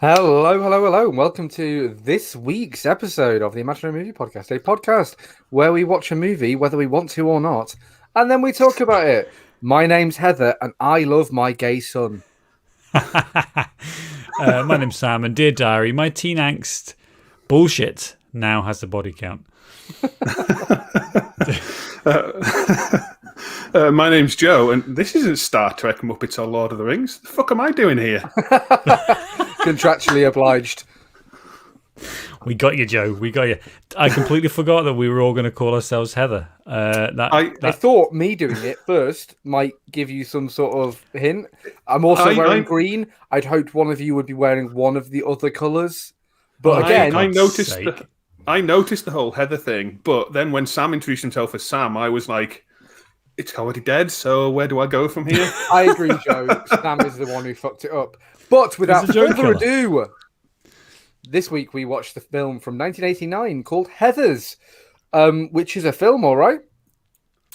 Hello, and welcome to this week's episode of the Imaginary Movie Podcast, a podcast where we watch a movie, whether we want to or not, and then we talk about it. My name's Heather, and I love my gay son. My name's Sam, and dear diary, my teen angst bullshit now has a body count. My name's Joe, and this isn't Star Trek, Muppets, or Lord of the Rings. The fuck am I doing here? Contractually obliged. We got you, Joe. We got you. I completely forgot that we were all going to call ourselves Heather. I thought me doing it first might give you some sort of hint. I'm also wearing green. I'd hoped one of you would be wearing one of the other colours. But again, I noticed the whole Heather thing, but then when Sam introduced himself as Sam, I was like, it's already dead, so where do I go from here? I agree, Joe. Sam is the one who fucked it up. But without further ado, this week we watched the film from 1989 called Heathers, which is a film, all right?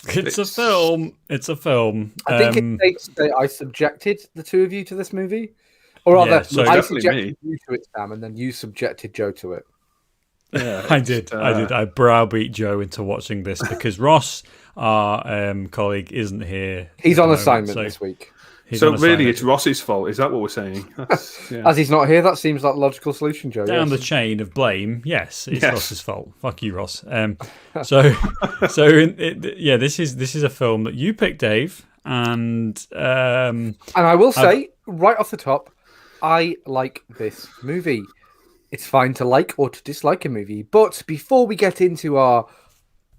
It's a film. It's a film. I think it's safe to say I subjected the two of you to this movie. Or rather, I subjected you to it, Sam, and then you subjected Joe to it. Yeah, I did. I browbeat Joe into watching this because Ross, our colleague, isn't here. He's on assignment this week. So really, it's Ross's fault. Is that what we're saying? As he's not here, that seems like the logical solution, Joe. Down the chain of blame, yes, it's Ross's fault. Fuck you, Ross. This is a film that you picked, Dave, and I will say right off the top, I like this movie. It's fine to like or to dislike a movie, but before we get into our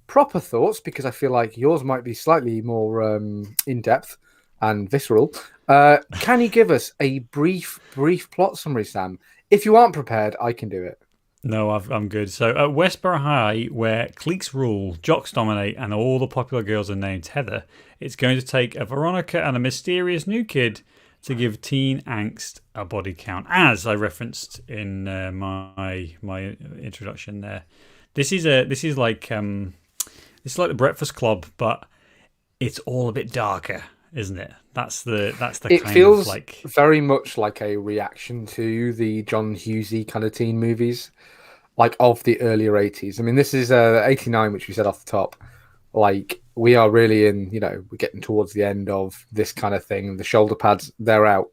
proper thoughts, because I feel like yours might be slightly more in depth and visceral, can you give us a brief plot summary, Sam? If you aren't prepared, I can do it. No, I'm good. So at Westboro High, where cliques rule, jocks dominate, and all the popular girls are named Heather, it's going to take a Veronica and a mysterious new kid to give teen angst a body count, as I referenced in my introduction there. This is like the Breakfast Club, but it's all a bit darker, isn't it? That's the it kind feels of like very much like a reaction to the John Hughesy kind of teen movies, like of the earlier 80s. I mean, this is 89, which we said off the top. Like, we are really in, we're getting towards the end of this kind of thing. The shoulder pads, they're out,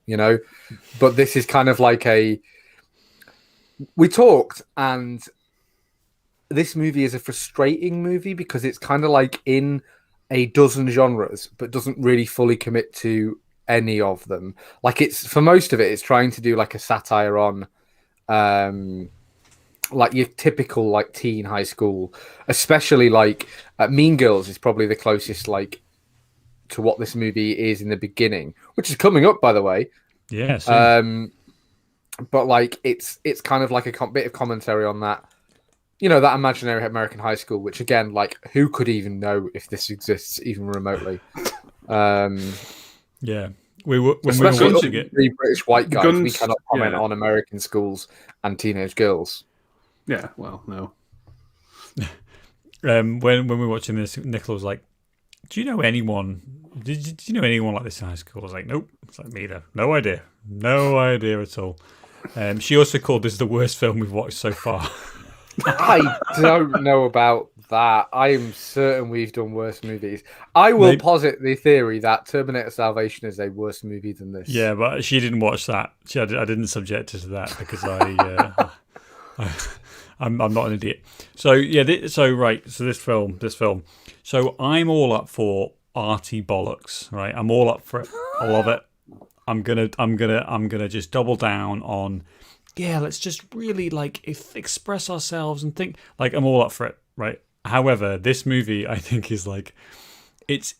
But this is kind of like we talked, and this movie is a frustrating movie because it's kind of like in a dozen genres, but doesn't really fully commit to any of them. Like, it's, for most of it, it's trying to do like a satire on like your typical like teen high school, especially like Mean Girls is probably the closest like to what this movie is in the beginning, which is coming up, by the way. Yeah. But like it's kind of like a bit of commentary on that, that imaginary American high school, which again, like, who could even know if this exists even remotely? Yeah. We were watching it. The British white guys, we cannot comment on American schools and teenage girls. Yeah, well, no. When we were watching this, Nicola was like, "Do you know anyone? Did you know anyone like this in high school?" I was like, "Nope." It's like, me either. No idea at all. She also called this the worst film we've watched so far. I don't know about that. I am certain we've done worse movies. I will posit the theory that Terminator Salvation is a worse movie than this. Yeah, but she didn't watch that. I didn't subject her to that because I'm not an idiot. So yeah, so this film. So I'm all up for arty bollocks, right? I'm all up for it. I love it. I'm gonna just double down on. Yeah, let's just really express ourselves and think. Like, I'm all up for it, right? However, this movie I think is like, it's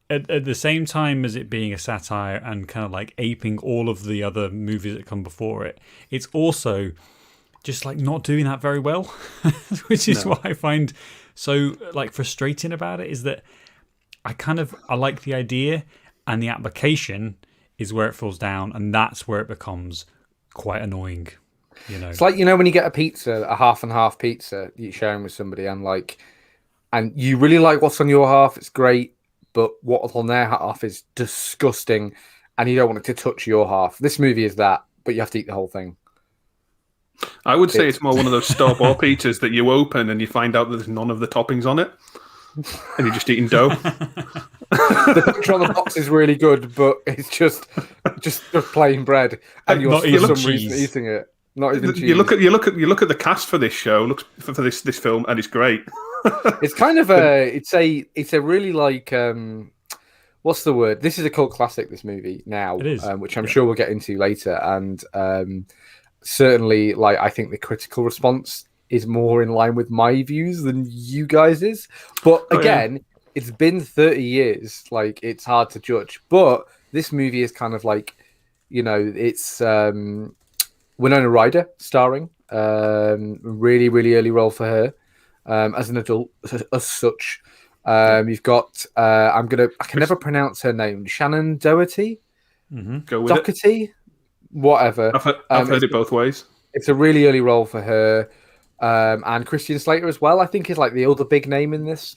at the same time as it being a satire and kind of like aping all of the other movies that come before it. It's also just like not doing that very well, which is what I find so like frustrating about it, is that I like the idea, and the application is where it falls down, and that's where it becomes quite annoying. It's like, when you get a pizza, a half and half pizza you're sharing with somebody, and you really like what's on your half, it's great, but what's on their half is disgusting, and you don't want it to touch your half. This movie is that, but you have to eat the whole thing. I would say it's more one of those store-bought pizzas that you open and you find out that there's none of the toppings on it, and you're just eating dough. The picture on the box is really good, but it's just plain bread, and you're Not for even some reason cheese. eating it. Not even cheese. You look at the cast for this show, for this film, and it's great. It's kind of it's a really like what's the word? This is a cult classic. This movie now, It is, which I'm sure we'll get into later, and certainly like I think the critical response is more in line with my views than you guys is. But again, it's been 30 years. Like it's hard to judge. But this movie is kind of like, it's Winona Ryder starring. Really, really early role for her as an adult, as such. You've got I can never pronounce her name. Shannon Doherty, Go with it. Doherty, whatever. I've heard it both ways. It's a really early role for her, and Christian Slater as well. I think is like the other big name in this.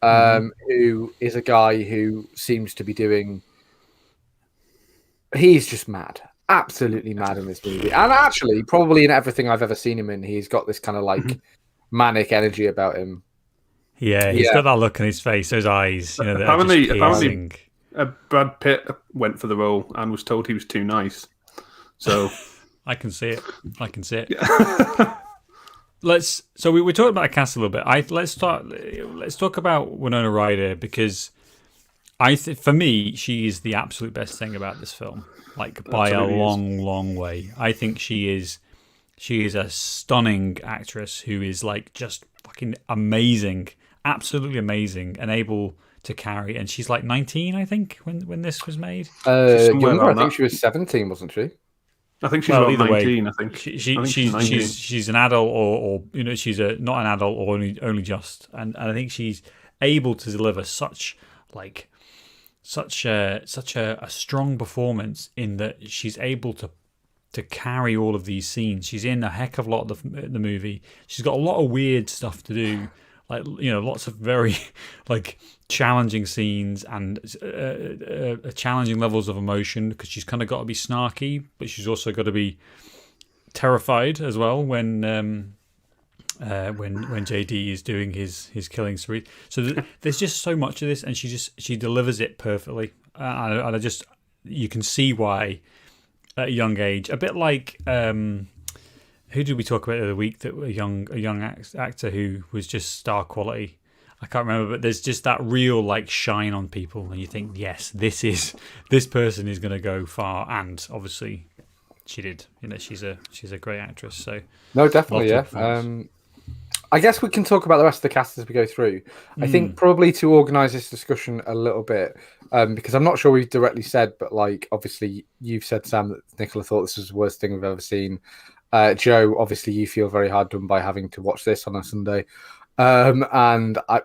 Who is a guy who seems to be doing. He's just mad. Absolutely mad in this movie, and actually, probably in everything I've ever seen him in, he's got this kind of like manic energy about him. Yeah, he's got that look on his face, those eyes. That are just piercing. Brad Pitt went for the role and was told he was too nice. So I can see it. Yeah. We're talking about the cast a little bit. Let's talk about Winona Ryder, because for me, she is the absolute best thing about this film. Like by a long way. I think she is a stunning actress who is like just fucking amazing, absolutely amazing, and able to carry. And she's like 19, I think, when this was made. Younger, I think she was 17, wasn't she? I think she's about 19. I think she's an adult, or she's not an adult, or only just. And I think she's able to deliver such a strong performance in that she's able to carry all of these scenes. She's in a heck of a lot of the movie. She's got a lot of weird stuff to do, like lots of very like challenging scenes and challenging levels of emotion, because she's kind of got to be snarky, but she's also got to be terrified as well when JD is doing his killing spree. So there's just so much of this, and she delivers it perfectly. And you can see why at a young age, a bit like who did we talk about the other week, that a young actor who was just star quality. I can't remember, but there's just that real like shine on people, and you think, yes, this person is going to go far, and obviously she did. She's a great actress. So no, definitely, yeah. I guess we can talk about the rest of the cast as we go through. I think probably to organise this discussion a little bit, because I'm not sure we've directly said, but like obviously you've said, Sam, that Nicola thought this was the worst thing we've ever seen. Joe, obviously you feel very hard done by having to watch this on a Sunday, and I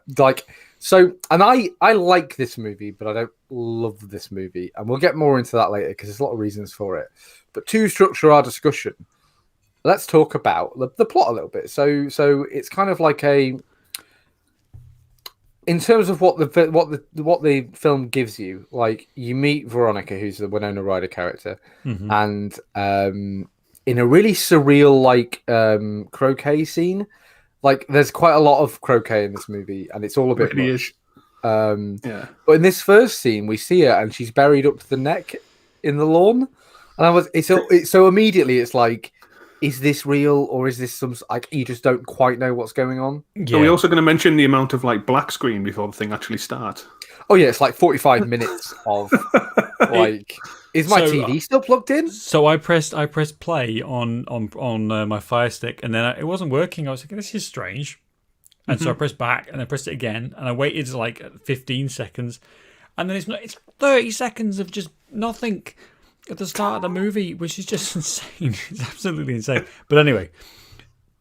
like this movie, but I don't love this movie, and we'll get more into that later because there's a lot of reasons for it. But to structure our discussion, let's talk about the plot a little bit. So it's kind of like in terms of what the film gives you. Like you meet Veronica, who's the Winona Ryder character, and in a really surreal like croquet scene. Like there's quite a lot of croquet in this movie, and it's all a bit much. But in this first scene, we see her, and she's buried up to the neck in the lawn, and so immediately it's like, is this real, or is this some like you just don't quite know what's going on? Yeah. Are we also going to mention the amount of like black screen before the thing actually starts? Oh yeah, it's like 45 minutes of like. Is my TV still plugged in? So I pressed play on my Fire Stick, and then it wasn't working. I was like, this is strange. And so I pressed back, and I pressed it again, and I waited like 15 seconds, and then it's 30 seconds of just nothing at the start of the movie, which is just insane. It's absolutely insane. But anyway,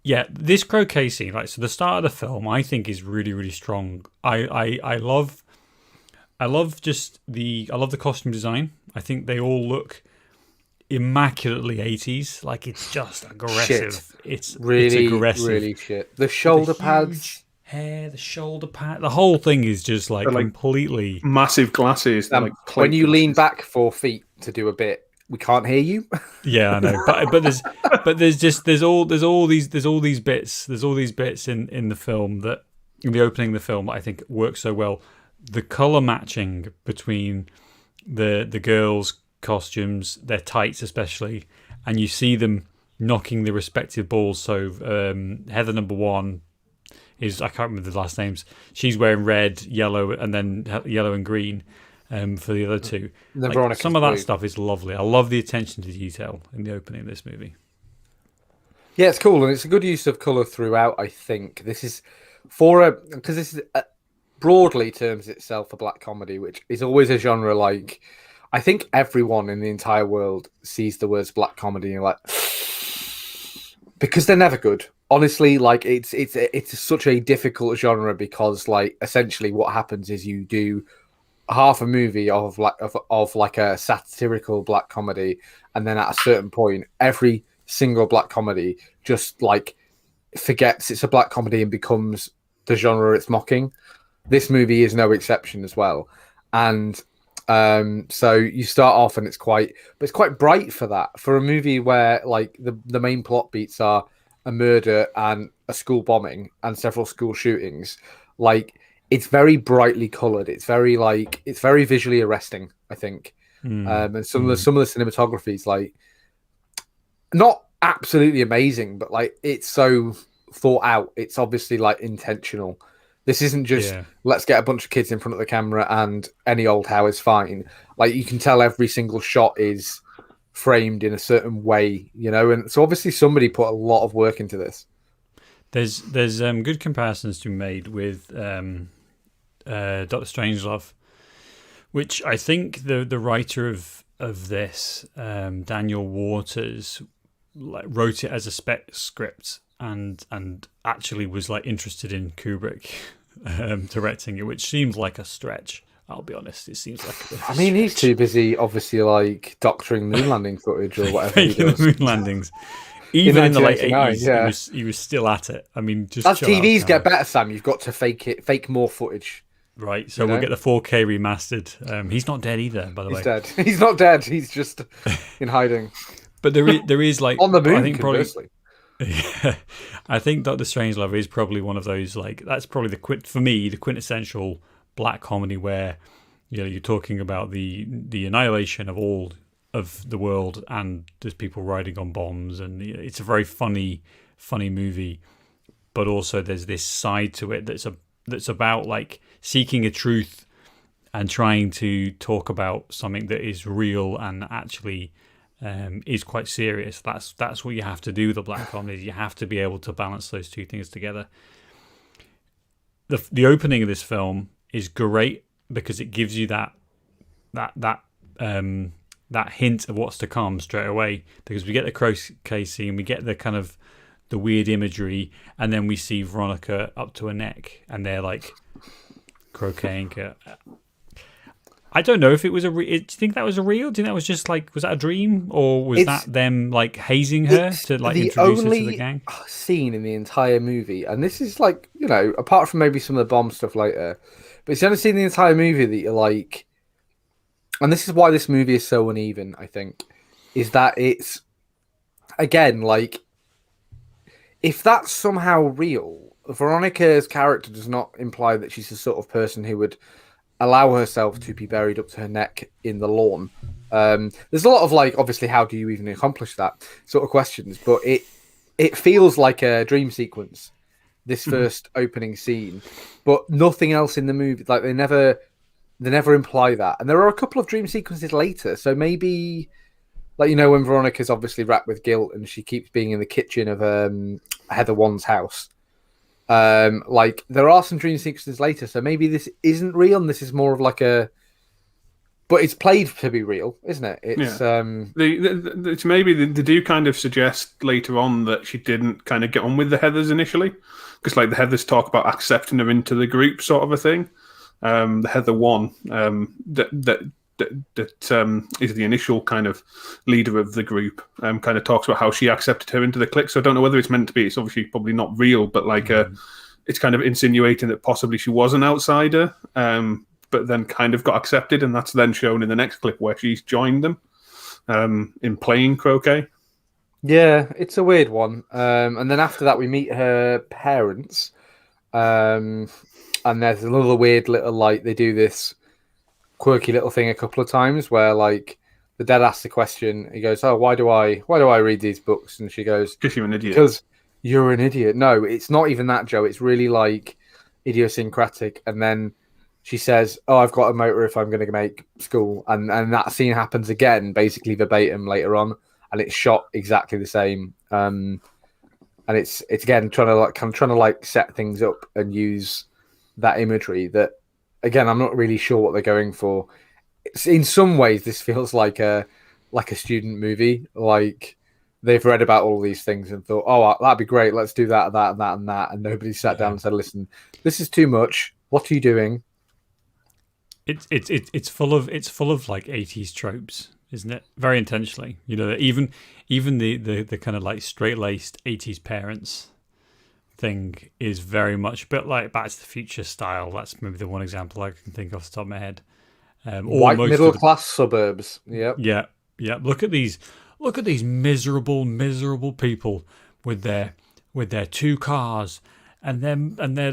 yeah, this croquet scene, right? So the start of the film, I think, is really, really strong. I love the costume design. I think they all look immaculately 80s. Like it's just aggressive. Shit. It's really aggressive. Really shit. The shoulder pads, hair, the shoulder pad, the whole thing is just like completely massive glasses. when you lean back 4 feet to do a bit, we can't hear you. Yeah, I know, there's all these bits in the film that in the opening of the film I think works so well. The color matching between the girls' costumes, their tights especially, and you see them knocking the respective balls. So Heather number 1 is, I can't remember the last names. She's wearing red, yellow, and then yellow and green. For the other two, like, some of that stuff is lovely. I love the attention to detail in the opening of this movie. Yeah, it's cool, and it's a good use of color throughout. I think this is because this is broadly terms itself a black comedy, which is always a genre. Like, I think everyone in the entire world sees the words black comedy and you're like, because they're never good. Honestly, like it's such a difficult genre because, like, essentially what happens is you do half a movie of like a satirical black comedy, and then at a certain point every single black comedy just like forgets it's a black comedy and becomes the genre it's mocking. This movie is no exception as well, and so you start off and it's quite bright for that, for a movie where like the main plot beats are a murder and a school bombing and several school shootings. Like, it's very brightly colored. It's very visually arresting, I think. And some of the cinematography is like not absolutely amazing, but like it's so thought out. It's obviously like intentional. This isn't just let's get a bunch of kids in front of the camera and any old how is fine. Like, you can tell every single shot is framed in a certain way, you know. And so obviously somebody put a lot of work into this. There's good comparisons to be made with Dr. Strangelove, which I think the writer of this, Daniel Waters, like, wrote it as a spec script and actually was like interested in Kubrick directing it, which seems like a stretch. I'll be honest, it seems like a bit of a stretch. He's too busy, obviously, like doctoring moon landing footage or whatever. Faking the moon landings. Even in the late 80s, he was still at it. I mean, just as TVs get better, Sam, you've got to fake more footage. Right, so we'll get the 4K remastered. He's not dead either, by the way. He's dead. He's not dead. He's just in hiding. But there is like on the moon. I think conversely. Yeah, I think Dr. Strangelove is probably one of those, like, that's probably for me the quintessential black comedy where, you know, you're talking about the annihilation of all of the world and there's people riding on bombs, and it's a very funny movie, but also there's this side to it that's about like seeking a truth and trying to talk about something that is real and actually is quite serious. That's what you have to do with a black comedy. You have to be able to balance those two things together. The opening of this film is great because it gives you that hint of what's to come straight away, because we get the croquet scene, we get the kind of the weird imagery, and then we see Veronica up to her neck and they're like croqueting. I don't know if it was do you think that was a real? Do you think that was just like, was that a dream, or was that them like hazing her to like introduce her to the gang? The only scene in the entire movie, and this is like, you know, apart from maybe some of the bomb stuff later, but it's the only scene in the entire movie that you're like, and this is why this movie is so uneven, I think, is that it's, again, like, if that's somehow real, Veronica's character does not imply that she's the sort of person who would allow herself to be buried up to her neck in the lawn. There's a lot of, like, obviously, how do you even accomplish that sort of questions, but it feels like a dream sequence, this first opening scene, but nothing else in the movie. Like, they never imply that. And there are a couple of dream sequences later, so maybe, like, you know, when Veronica's obviously wrapped with guilt and she keeps being in the kitchen of Heather One's house. Like, there are some dream sequences later, so maybe this isn't real and this is more of like but it's played to be real, isn't it? It's it's maybe they do kind of suggest later on that she didn't kind of get on with the Heathers initially, because like the Heathers talk about accepting her into the group, sort of a thing. The Heather One that is the initial kind of leader of the group, kind of talks about how she accepted her into the clique. So I don't know whether it's meant to be. It's obviously probably not real, but like it's kind of insinuating that possibly she was an outsider, but then kind of got accepted, and that's then shown in the next clip where she's joined them. in playing croquet. Yeah, it's a weird one. And then after that, we meet her parents. And there's another weird little, like, they do this quirky little thing a couple of times where, like, the dad asks the question. He goes, "Oh, why do I read these books?" And she goes, Because you're an idiot. "Because you're an idiot." No, it's not even that, Joe. It's really like idiosyncratic. And then she says, "Oh, I've got a motor if I'm going to make school," and that scene happens again, basically verbatim later on, and it's shot exactly the same. And it's again trying to like set things up and use that imagery that, again, I'm not really sure what they're going for. In some ways, this feels like a student movie. Like they've read about all these things and thought, "Oh, that'd be great. Let's do that, that, and that, and that." And nobody sat down and said, "Listen, this is too much. What are you doing?" It's full of like 80s tropes, isn't it? Very intentionally. You know, even the kind of like straight-laced 80s parents thing is very much a bit like Back to the Future style. That's maybe the one example I can think of off the top of my head. White middle class suburbs. Yep. Yeah. Look at these miserable people with their 2 cars and their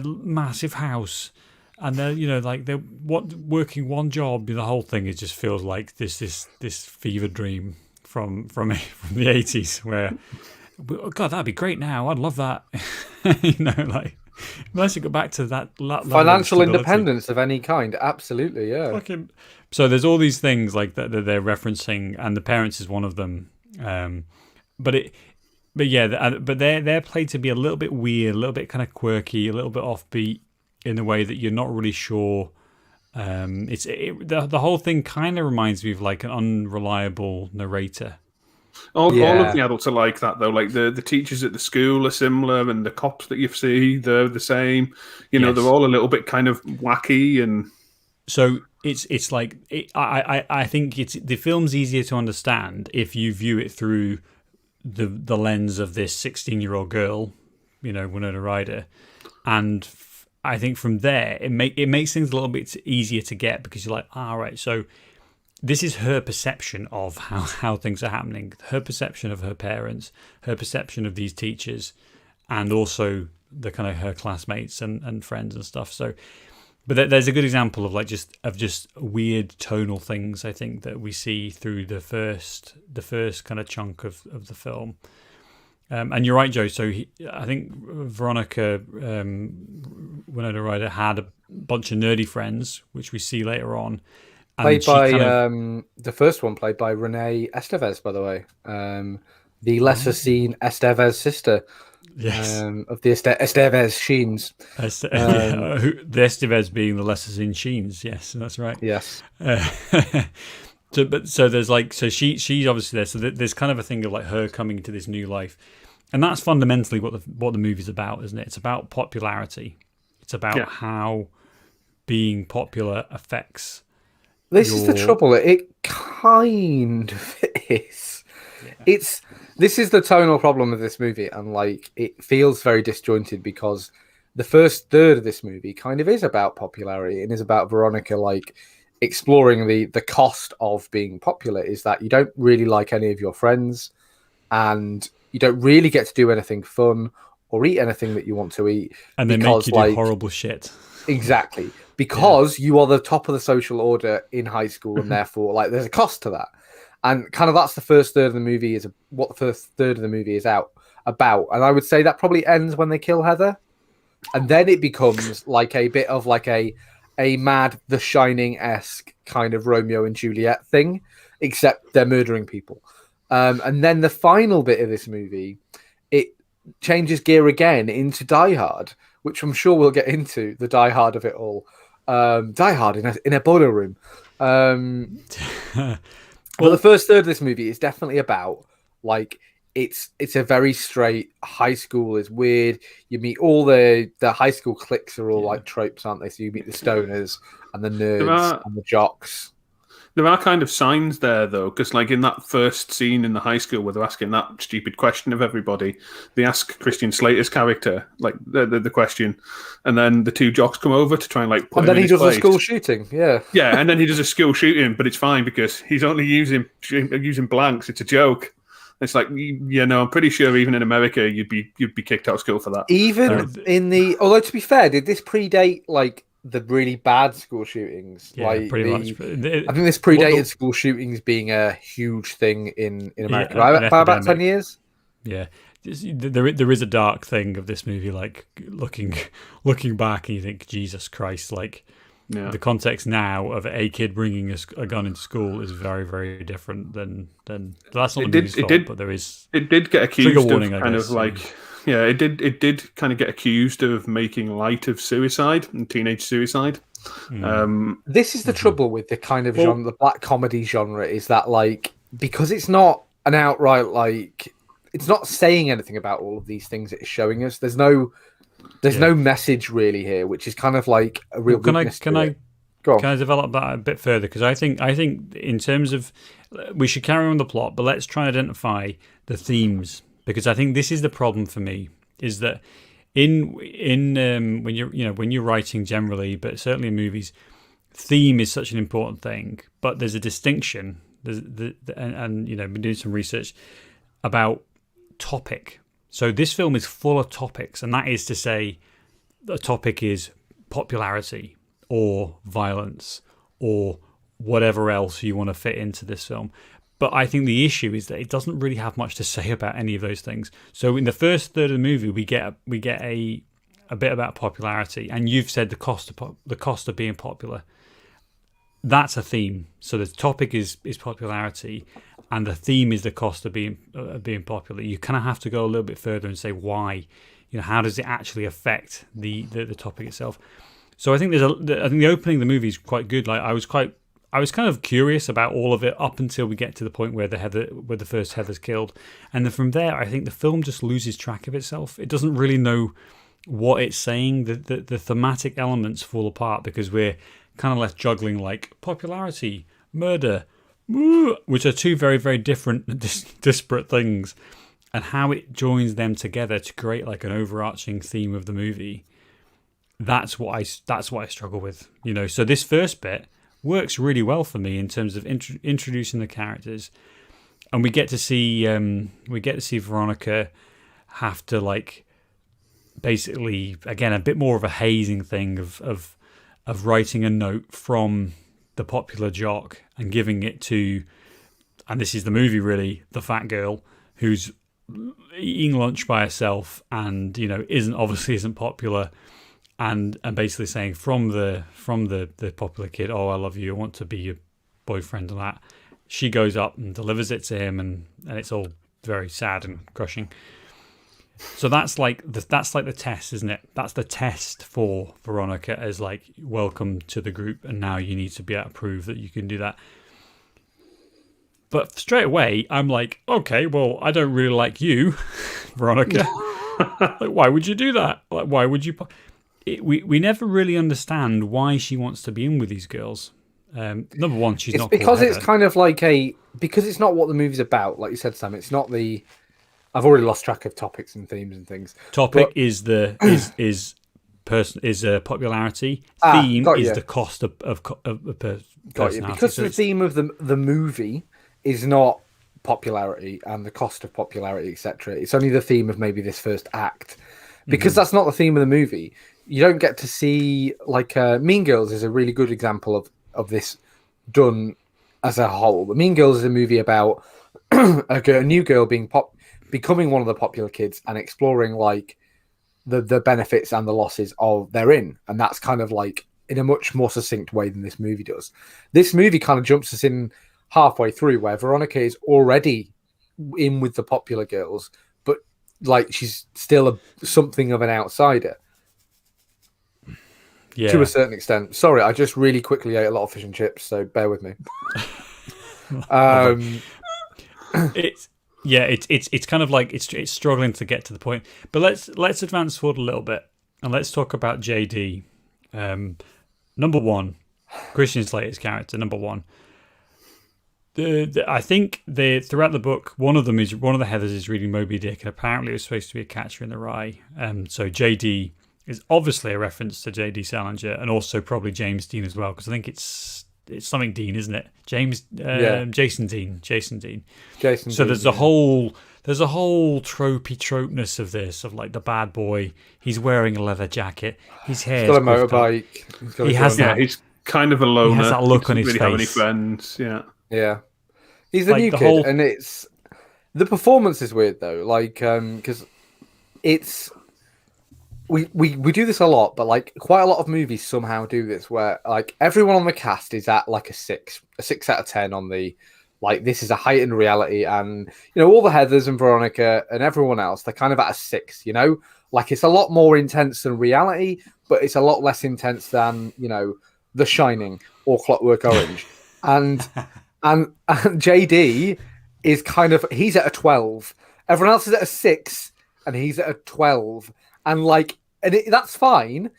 massive house. And they're they're working one job. The whole thing just feels like this fever dream from the 80s where, oh God, that'd be great now. I'd love that. Unless you go back to that financial independence of any kind. Absolutely, yeah. So there's all these things like that they're referencing, and the parents is one of them. But they're played to be a little bit weird, a little bit kind of quirky, a little bit offbeat, in a way that you're not really sure. The whole thing kind of reminds me of like an unreliable narrator. All of the adults are like that, though. Like the teachers at the school are similar, and the cops that you see, they're the same. They're all a little bit kind of wacky, and so it's like I think the film's easier to understand if you view it through the lens of this 16-year-old girl, Winona Ryder, and I think from there it makes things a little bit easier to get, because you're like, right, so this is her perception of how things are happening, her perception of her parents, her perception of these teachers, and also the kind of her classmates and friends and stuff. So, but there's a good example of just weird tonal things, I think, that we see through the first kind of chunk of the film. And you're right, Joe. So I think Veronica Winona Ryder had a bunch of nerdy friends, which we see later on. Played by the first one, played by Renee Estevez, by the way, the lesser seen Estevez sister. Yes, of the Estevez Sheens. The Estevez being the lesser seen Sheens. Yes, that's right. Yes. So there's she's obviously there. So there's kind of a thing of like her coming into this new life, and that's fundamentally what the movie's about, isn't it? It's about popularity. It's about how being popular affects. This is the trouble. It kind of is. Yeah. This is the tonal problem of this movie, and like it feels very disjointed, because the first third of this movie kind of is about popularity and is about Veronica like exploring the cost of being popular. Is that you don't really like any of your friends, and you don't really get to do anything fun or eat anything that you want to eat, and they make you do horrible shit. Exactly, because you are the top of the social order in high school, and therefore, like, there's a cost to that. And kind of that's the first third of the movie is what the first third of the movie is about. And I would say that probably ends when they kill Heather, and then it becomes like a bit of like a mad The Shining-esque kind of Romeo and Juliet thing, except they're murdering people. And then the final bit of this movie, it changes gear again into Die Hard, which I'm sure we'll get into, the Die Hard of it all. Die Hard in a boiler room. But the first third of this movie is definitely about, like, it's a very straight high school is weird. You meet all the high school cliques are all like tropes, aren't they? So you meet the stoners and the nerds and the jocks. There are kind of signs there, though, because like in that first scene in the high school where they're asking that stupid question of everybody, they ask Christian Slater's character like the question, and then the two jocks come over to try and like put And him then in he his does a place. school shooting. Yeah. Yeah, and then he does a school shooting, but it's fine because he's only using blanks. It's a joke. It's like, yeah, no, I'm pretty sure even in America you'd be kicked out of school for that. Even in the, although to be fair, did this predate like the really bad school shootings? Yeah, like pretty much. I think this predated school shootings being a huge thing in America by about 10 years. Yeah, there is a dark thing of this movie. Like looking back, and you think, Jesus Christ! Like the context now of a kid bringing a gun into school is very, very different than that's not the movie's fault. But there is it did get accused trigger warning, of kind of like. Yeah, it did kind of get accused of making light of suicide and teenage suicide. This is the trouble with the kind of genre, the black comedy genre, is that like, because it's not an outright like, it's not saying anything about all of these things it's showing us. There's no message really here, which is kind of like a real. Can I develop that a bit further? Because I think in terms of, we should carry on the plot, but let's try and identify the themes. Because I think this is the problem for me, is that in when you're writing generally, but certainly in movies, theme is such an important thing. But there's a distinction. And been doing some research about topic. So this film is full of topics, and that is to say, the topic is popularity or violence or whatever else you want to fit into this film. But I think the issue is that it doesn't really have much to say about any of those things. So in the first third of the movie, we get a bit about popularity, and you've said the cost of being popular. That's a theme. So the topic is popularity, and the theme is the cost of being popular. You kind of have to go a little bit further and say why. How does it actually affect the topic itself? So I think I think the opening of the movie is quite good. Like I was kind of curious about all of it up until we get to the point where the first Heather's killed, and then from there, I think the film just loses track of itself. It doesn't really know what it's saying. The thematic elements fall apart because we're kind of left juggling like popularity, murder, which are two very, very different, disparate things, and how it joins them together to create like an overarching theme of the movie. That's what I struggle with. So this first bit works really well for me in terms of introducing the characters, and we get to see Veronica have to like basically again a bit more of a hazing thing of writing a note from the popular jock and giving it to, and this is the movie really, the fat girl who's eating lunch by herself and isn't popular. And basically saying from the popular kid, oh, I love you, I want to be your boyfriend, and that. She goes up and delivers it to him, and it's all very sad and crushing. So that's like the test, isn't it? That's the test for Veronica, as like, welcome to the group, and now you need to be able to prove that you can do that. But straight away, I'm like, okay, well, I don't really like you, Veronica. Like, why would you do that? Like, why would you? We never really understand why she wants to be in with these girls. Number one, she's not. It's because it's kind of like because it's not what the movie's about. Like you said, Sam, it's not the. I've already lost track of topics and themes and things. Topic is popularity. Theme is the cost of personality. Because the theme of the movie is not popularity and the cost of popularity, etc. It's only the theme of maybe this first act. Because that's not the theme of the movie. You don't get to see like Mean Girls is a really good example of this done as a whole. But Mean Girls is a movie about a new girl becoming one of the popular kids and exploring like the benefits and the losses of therein, and that's kind of like in a much more succinct way than this movie does. This movie kind of jumps us in halfway through where Veronica is already in with the popular girls, but like she's still something of an outsider. Yeah. To a certain extent. Sorry, I just really quickly ate a lot of fish and chips, so bear with me. It's kind of like it's struggling to get to the point. But let's advance forward a little bit and let's talk about JD. Number one, Christian Slater's character. Number one, I think throughout the book, one of the Heathers is reading Moby Dick, and apparently it was supposed to be a Catcher in the Rye. So JD is obviously a reference to JD Salinger, and also probably James Dean as well, because I think it's something Dean, isn't it? Jason Dean. Jason. So Dean, there's a whole tropeness of this, of like the bad boy. He's wearing a leather jacket. His hair's He's got a puffed up. motorbike. He has that. He's kind of a loner. He has that look on his doesn't really have any face. friends. Yeah. Yeah, he's the Like, new the kid, whole- and the performance is weird though. Like, because it's we do this a lot, but like quite a lot of movies somehow do this, where like everyone on the cast is at like a 6 out of 10 on the like this is a heightened reality, and all the Heathers and Veronica and everyone else, they're kind of at a 6. Like it's a lot more intense than reality, but it's a lot less intense than The Shining or Clockwork Orange, and JD is kind of he's at a 12. Everyone else is at a 6, and he's at a 12. And that's fine,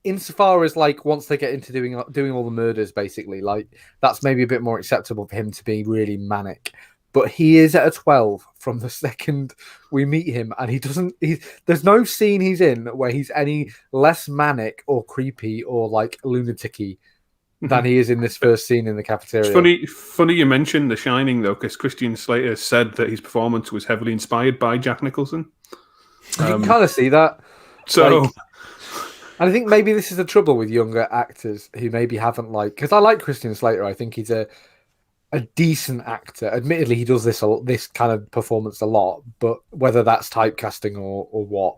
insofar as like once they get into doing all the murders, basically, like that's maybe a bit more acceptable for him to be really manic. But he is at a 12 from the second we meet him, and there's no scene he's in where he's any less manic or creepy or like lunatic-y than he is in this first scene in the cafeteria. It's funny you mentioned The Shining, though, because Christian Slater said that his performance was heavily inspired by Jack Nicholson. You can kind of see that. So, and I think maybe this is the trouble with younger actors who maybe haven't because I like Christian Slater. I think he's a decent actor. Admittedly, he does this kind of performance a lot, but whether that's typecasting or what,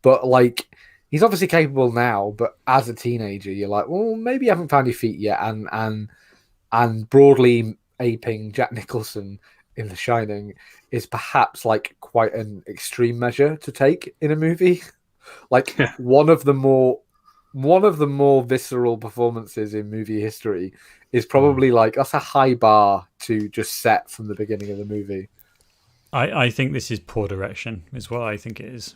but like he's obviously capable now. But as a teenager, you're like, well, maybe you haven't found your feet yet. And broadly aping Jack Nicholson in The Shining is perhaps like quite an extreme measure to take in a movie. Like one of the more visceral performances in movie history is probably like that's a high bar to just set from the beginning of the movie. I think this is poor direction, is what I think it is.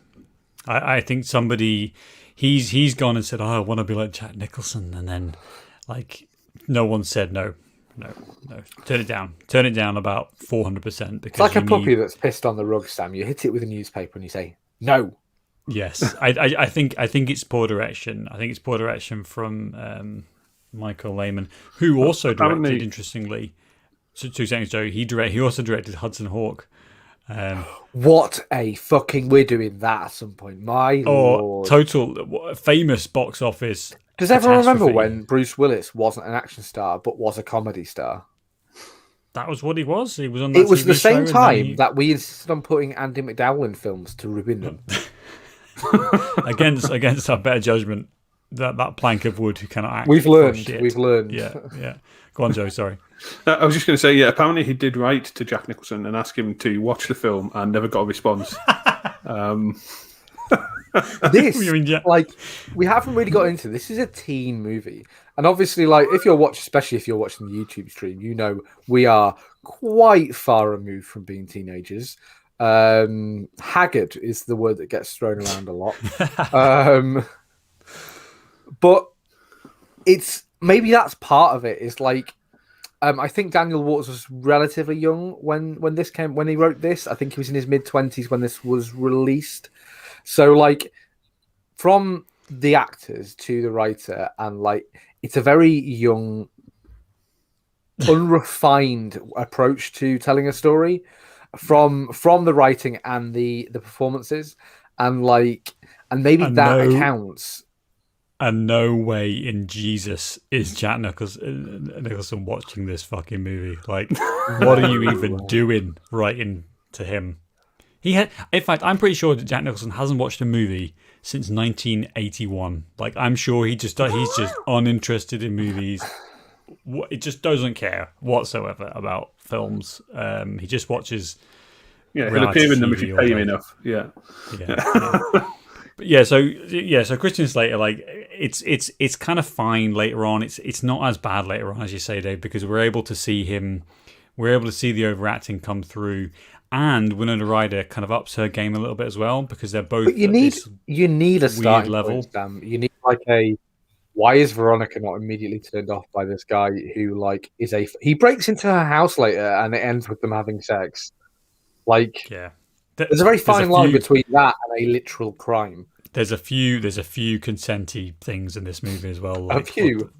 I think somebody he's gone and said, "Oh, I want to be like Jack Nicholson," and then like no one said no. Turn it down about 400%. It's like a puppy that's pissed on the rug, Sam. You hit it with a newspaper and you say no. Yes, I think it's poor direction. I think it's poor direction from Michael Lehman, who also directed, interestingly. So 2 seconds, Joe. He also directed Hudson Hawk. What a fucking! We're doing that at some point. My lord! Total famous box office. Does everyone remember when Bruce Willis wasn't an action star but was a comedy star? That was what he was. He was on that It was TV the same show, time that we insisted on putting Andy McDowell in films to ruin them. against our better judgment, that plank of wood who cannot act. We've learned. Yeah. Go on, Joe. Sorry. I was just going to say, apparently he did write to Jack Nicholson and ask him to watch the film and never got a response. We haven't really got into this. Is a teen movie, and obviously, especially if you're watching the YouTube stream, we are quite far removed from being teenagers. Haggard is the word that gets thrown around a lot. But it's maybe that's part of it. Is like, I think Daniel Waters was relatively young when he wrote this. I think he was in his mid-20s when this was released. So like, from the actors to the writer, and like, it's a very young, unrefined approach to telling a story. From the writing and the performances, and maybe that accounts. And no way in Jesus is Jack Nicholson watching this fucking movie. Like, what are you even doing writing to him? In fact, I'm pretty sure that Jack Nicholson hasn't watched a movie since 1981. Like, I'm sure he's just uninterested in movies. It just doesn't care whatsoever about films. He just watches. Yeah, he'll appear in them if you pay him enough. Yeah. But so Christian Slater, like, it's kind of fine later on. It's not as bad later on, as you say, Dave, because we're able to see the overacting come through, and Winona Ryder kind of ups her game a little bit as well, because they're both. But you need a starting level. Point, Sam. You need like a why is Veronica not immediately turned off by this guy who like he breaks into her house later and it ends with them having sex? Like, Yeah. there's a very fine line between that and a literal crime. There's a few consenty things in this movie as well. Like, A few.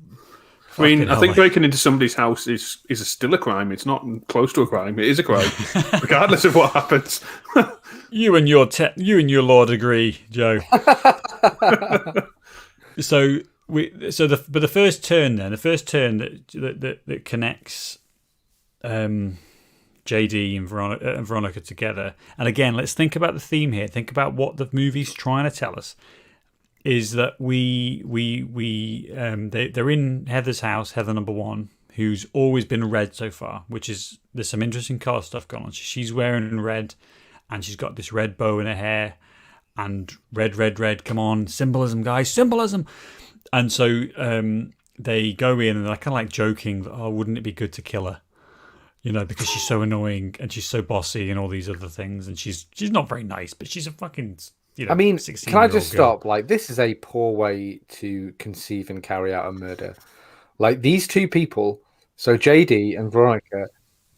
I mean, I think breaking into somebody's house is still a crime. It's not close to a crime. It is a crime, regardless of what happens. You and your Lord agree, Joe. But the first turn that connects JD and Veronica together. And again, let's think about the theme here. Think about what the movie's trying to tell us. Is that they're in Heather's house, Heather number 1, who's always been red so far, which is, there's some interesting colour stuff going on. She's wearing red, and she's got this red bow in her hair, and red, come on, symbolism, guys, symbolism. And so they go in and they're kind of like joking, oh, wouldn't it be good to kill her? You know, because she's so annoying and she's so bossy and all these other things, and she's not very nice, but she's a fucking... You know, I mean, can I just stop? Like, this is a poor way to conceive and carry out a murder. Like, these two people, so JD and Veronica,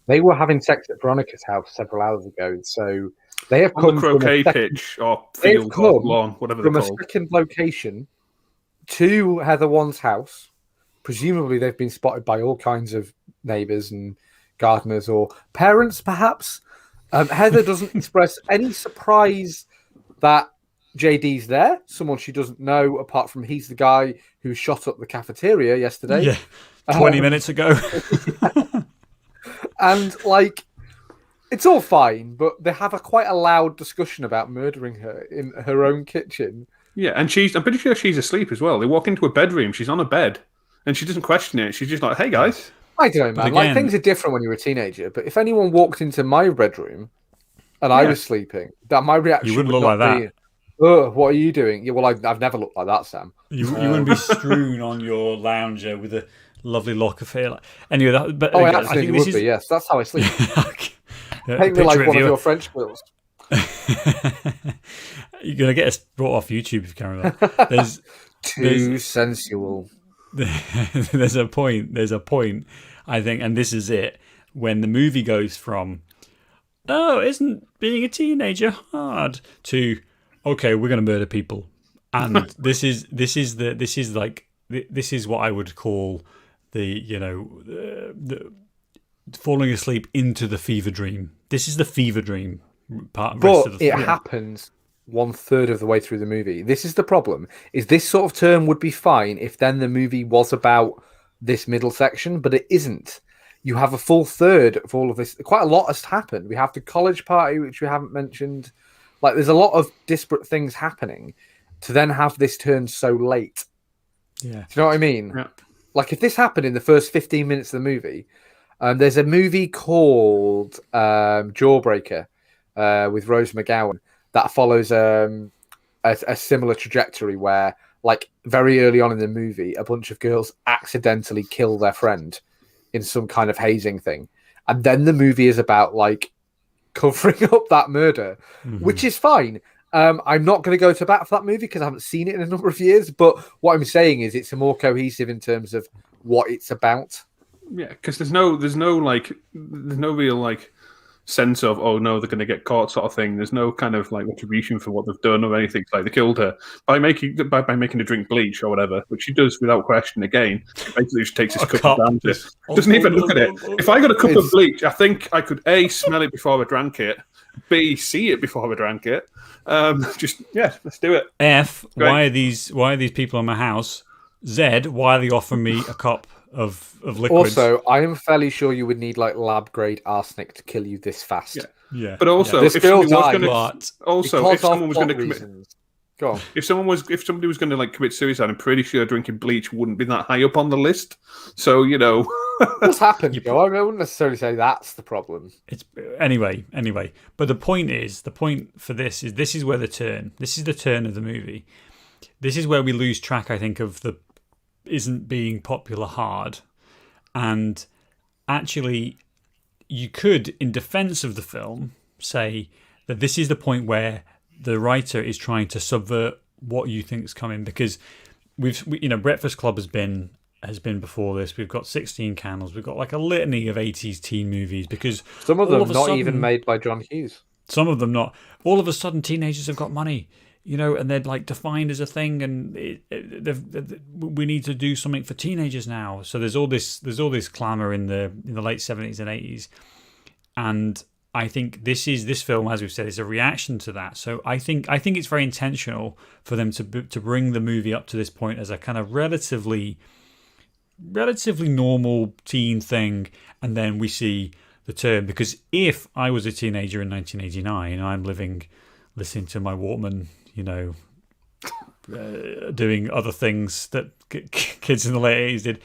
they were having sex at Veronica's house several hours ago. So they have come on the croquet pitch or field or lawn, whatever they're called. From a second location to Heather 1's house. Presumably, they've been spotted by all kinds of neighbours and gardeners or parents, perhaps. Heather doesn't express any surprise that JD's there, someone she doesn't know, apart from he's the guy who shot up the cafeteria yesterday. Yeah, 20 minutes ago. And, like, it's all fine, but they have quite a loud discussion about murdering her in her own kitchen. Yeah, and I'm pretty sure she's asleep as well. They walk into a bedroom, she's on a bed, and she doesn't question it. She's just like, hey, guys. I don't know, man. Like, things are different when you're a teenager, but if anyone walked into my bedroom and I was sleeping, that my reaction you wouldn't would look not like be, that. Oh, what are you doing? Yeah, well, I've never looked like that, Sam. You wouldn't be strewn on your lounger with a lovely lock of hair. Anyway, I think would be. Yes, that's how I sleep. Okay. Take me like one of your French girls. You're gonna get us brought off YouTube if you carry that. There's sensual. There's a point. I think, and this is it, when the movie goes from, oh, isn't being a teenager hard, to, okay, we're going to murder people, and this is what I would call the falling asleep into the fever dream. This is the fever dream part. But it happens 1/3 of the way through the movie. This is the problem. Is this sort of term would be fine if then the movie was about this middle section, but it isn't. You have a full third of all of this. Quite a lot has happened. We have the college party, which we haven't mentioned. Like, there's a lot of disparate things happening to then have this turn so late. Yeah. Do you know what I mean? Yeah. Like, if this happened in the first 15 minutes of the movie, there's a movie called Jawbreaker with Rose McGowan that follows a similar trajectory where, like, very early on in the movie, a bunch of girls accidentally kill their friend in some kind of hazing thing. And then the movie is about, like, covering up that murder, which is fine. I'm not going to go to bat for that movie because I haven't seen it in a number of years. But what I'm saying is it's more cohesive in terms of what it's about. Yeah, because there's no real, like, sense of, oh no, they're going to get caught sort of thing. There's no kind of like retribution for what they've done or anything. It's like they killed her by making her drink bleach or whatever, which she does without question. Again, basically just takes his cup down. Doesn't even look at it. If I got a cup of bleach, I think I could A, smell it before I drank it, B, see it before I drank it. Let's do it. F, why are these people in my house? Z, why are they offering me a cup of liquids? Also, I am fairly sure you would need like lab grade arsenic to kill you this fast. Yeah. But also, if somebody was going to like commit suicide, I'm pretty sure drinking bleach wouldn't be that high up on the list. So what's happened? I wouldn't necessarily say that's the problem. It's anyway. But the point for this is where this is the turn of the movie. This is where we lose track, I think, of the isn't being popular hard. And actually, you could, in defense of the film, say that this is the point where the writer is trying to subvert what you think is coming, because Breakfast Club has been before this. We've got 16 Candles. We've got like a litany of 80s teen movies because Some of all them a not sudden, even made by John Hughes. some of them not. All of a sudden, teenagers have got money, and they're like defined as a thing, and we need to do something for teenagers now. So there's all this clamor in the late 70s and 80s, and I think this film, as we've said, is a reaction to that. So I think it's very intentional for them to bring the movie up to this point as a kind of relatively normal teen thing, and then we see the turn. Because if I was a teenager in 1989 and I'm listening to my Walkman, doing other things that kids in the late 80s did,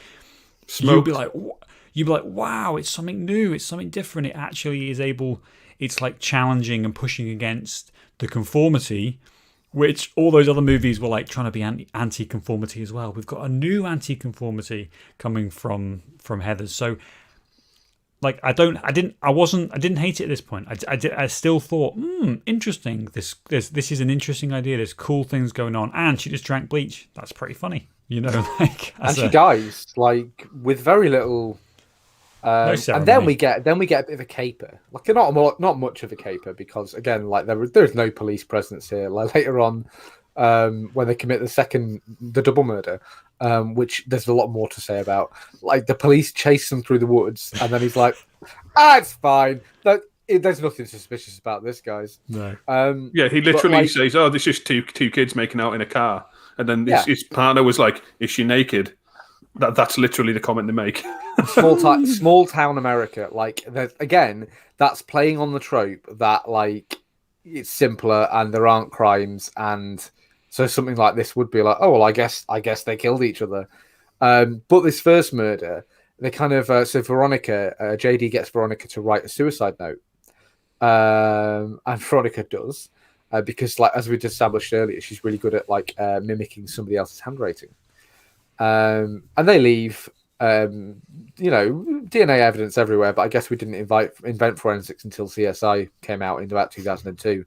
you'd be like, wow, it's something new, it's something different. It actually is it's like challenging and pushing against the conformity, which all those other movies were like trying to be anti-conformity as well. We've got a new anti-conformity coming from Heathers. So like I didn't hate it at this point. I still thought, interesting. This is an interesting idea. There's cool things going on, and she just drank bleach. That's pretty funny, like. And she dies like with very little. No and ceremony. then we get a bit of a caper, like not much of a caper, because again, like there's no police presence here. Like later on, when they commit the double murder, which there's a lot more to say about. Like the police chase them through the woods, and then he's like, it's fine. There's nothing suspicious about this, guys. No. Yeah, he literally says, "Oh, there's just two kids making out in a car," and then his partner was like, "Is she naked?" That's literally the comment they make. Small town America. Like again, that's playing on the trope that like it's simpler and there aren't crimes, and so something like this would be like, oh well, I guess they killed each other. But this first murder, they kind of so Veronica, JD gets Veronica to write a suicide note, and Veronica does because, like as we established earlier, she's really good at like mimicking somebody else's handwriting. And they leave, DNA evidence everywhere, but I guess we didn't invent forensics until CSI came out in about 2002.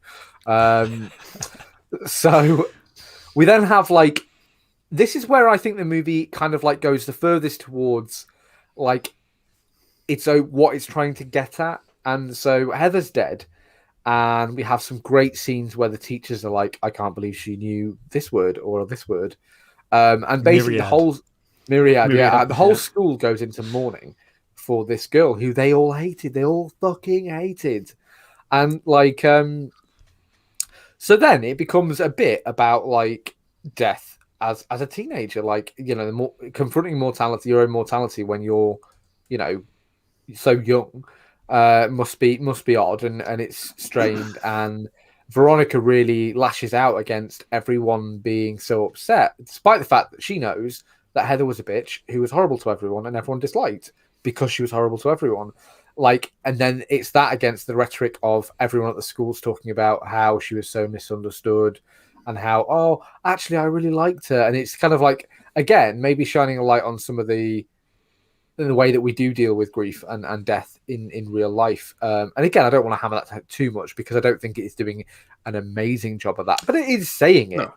So we then have like, this is where I think the movie kind of like goes the furthest towards like what it's trying to get at. And so Heather's dead, and we have some great scenes where the teachers are like, I can't believe she knew this word or this word. And basically the whole the whole school goes into mourning for this girl who they all hated. They all fucking hated. And like, so then it becomes a bit about like death as a teenager, like, confronting mortality, your own mortality when you're, so young, must be odd and it's strained. And Veronica really lashes out against everyone being so upset, despite the fact that she knows that Heather was a bitch who was horrible to everyone and everyone disliked because she was horrible to everyone. Like, and then it's that against the rhetoric of everyone at the schools talking about how she was so misunderstood and how, oh, actually, I really liked her. And it's kind of like, again, maybe shining a light on some of the way that we do deal with grief and death in real life. And again, I don't want to hammer that too much because I don't think it is doing an amazing job of that, but it is saying it. No.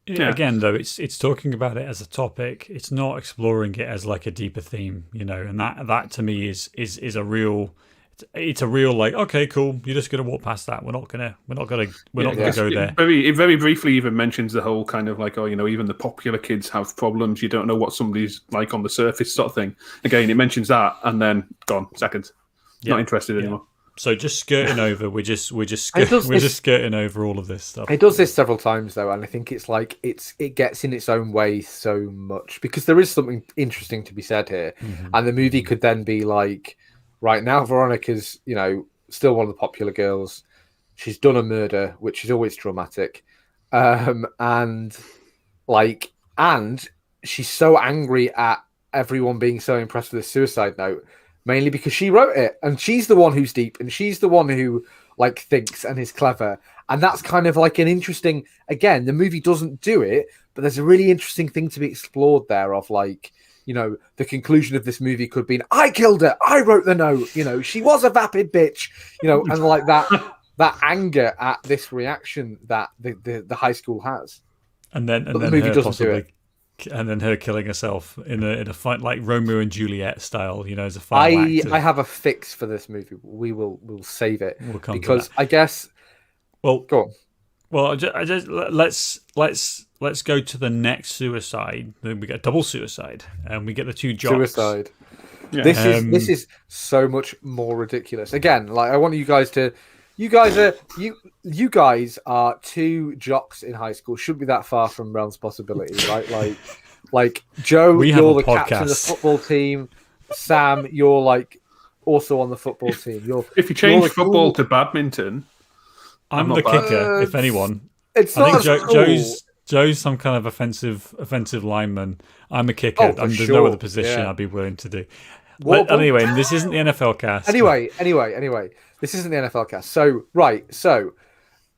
Yeah. Again, though, it's talking about it as a topic. It's not exploring it as like a deeper theme, and that to me is a real. It's a real like, okay, cool. You're just gonna walk past that. We're not gonna go there. It very briefly even mentions the whole kind of like, oh, even the popular kids have problems. You don't know what somebody's like on the surface, sort of thing. Again, it mentions that, and then gone seconds. Not interested anymore. So just skirting over, we're just skirting over all of this stuff. It does this several times though, and I think it's like it gets in its own way so much because there is something interesting to be said here, and the movie could then be like, right now Veronica's still one of the popular girls. She's done a murder, which is always dramatic, and she's so angry at everyone being so impressed with the suicide note. Mainly because she wrote it, and she's the one who's deep, and she's the one who like thinks and is clever, and that's kind of like an interesting. Again, the movie doesn't do it, but there's a really interesting thing to be explored there. Of like, the conclusion of this movie could be, I killed her, I wrote the note, she was a vapid bitch, and like that anger at this reaction that the high school has, and then the movie doesn't do it. and then her killing herself in a fight like Romeo and Juliet style, as a final act. I have a fix for this movie. We'll save it We'll come to because that. I guess. Well, Go on. Well, let's go to the next suicide. Then we get double suicide, and we get the two jocks. Suicide. Yeah. This is so much more ridiculous. Again, like I want you guys to. You guys are two jocks in high school. Shouldn't be that far from realms possibility, right? Like Joe, We have you're a the captain of the podcast. football team. Sam, you're like also on the football team. If you change football to badminton, I'm not the bad. kicker, if anyone. It's I not think as cool. Joe's some kind of offensive lineman. I'm a kicker. Oh, for There's sure. no other position Yeah. I'd be willing to do. What- Anyway, this isn't the NFL cast. Anyway, this isn't the NFL cast. So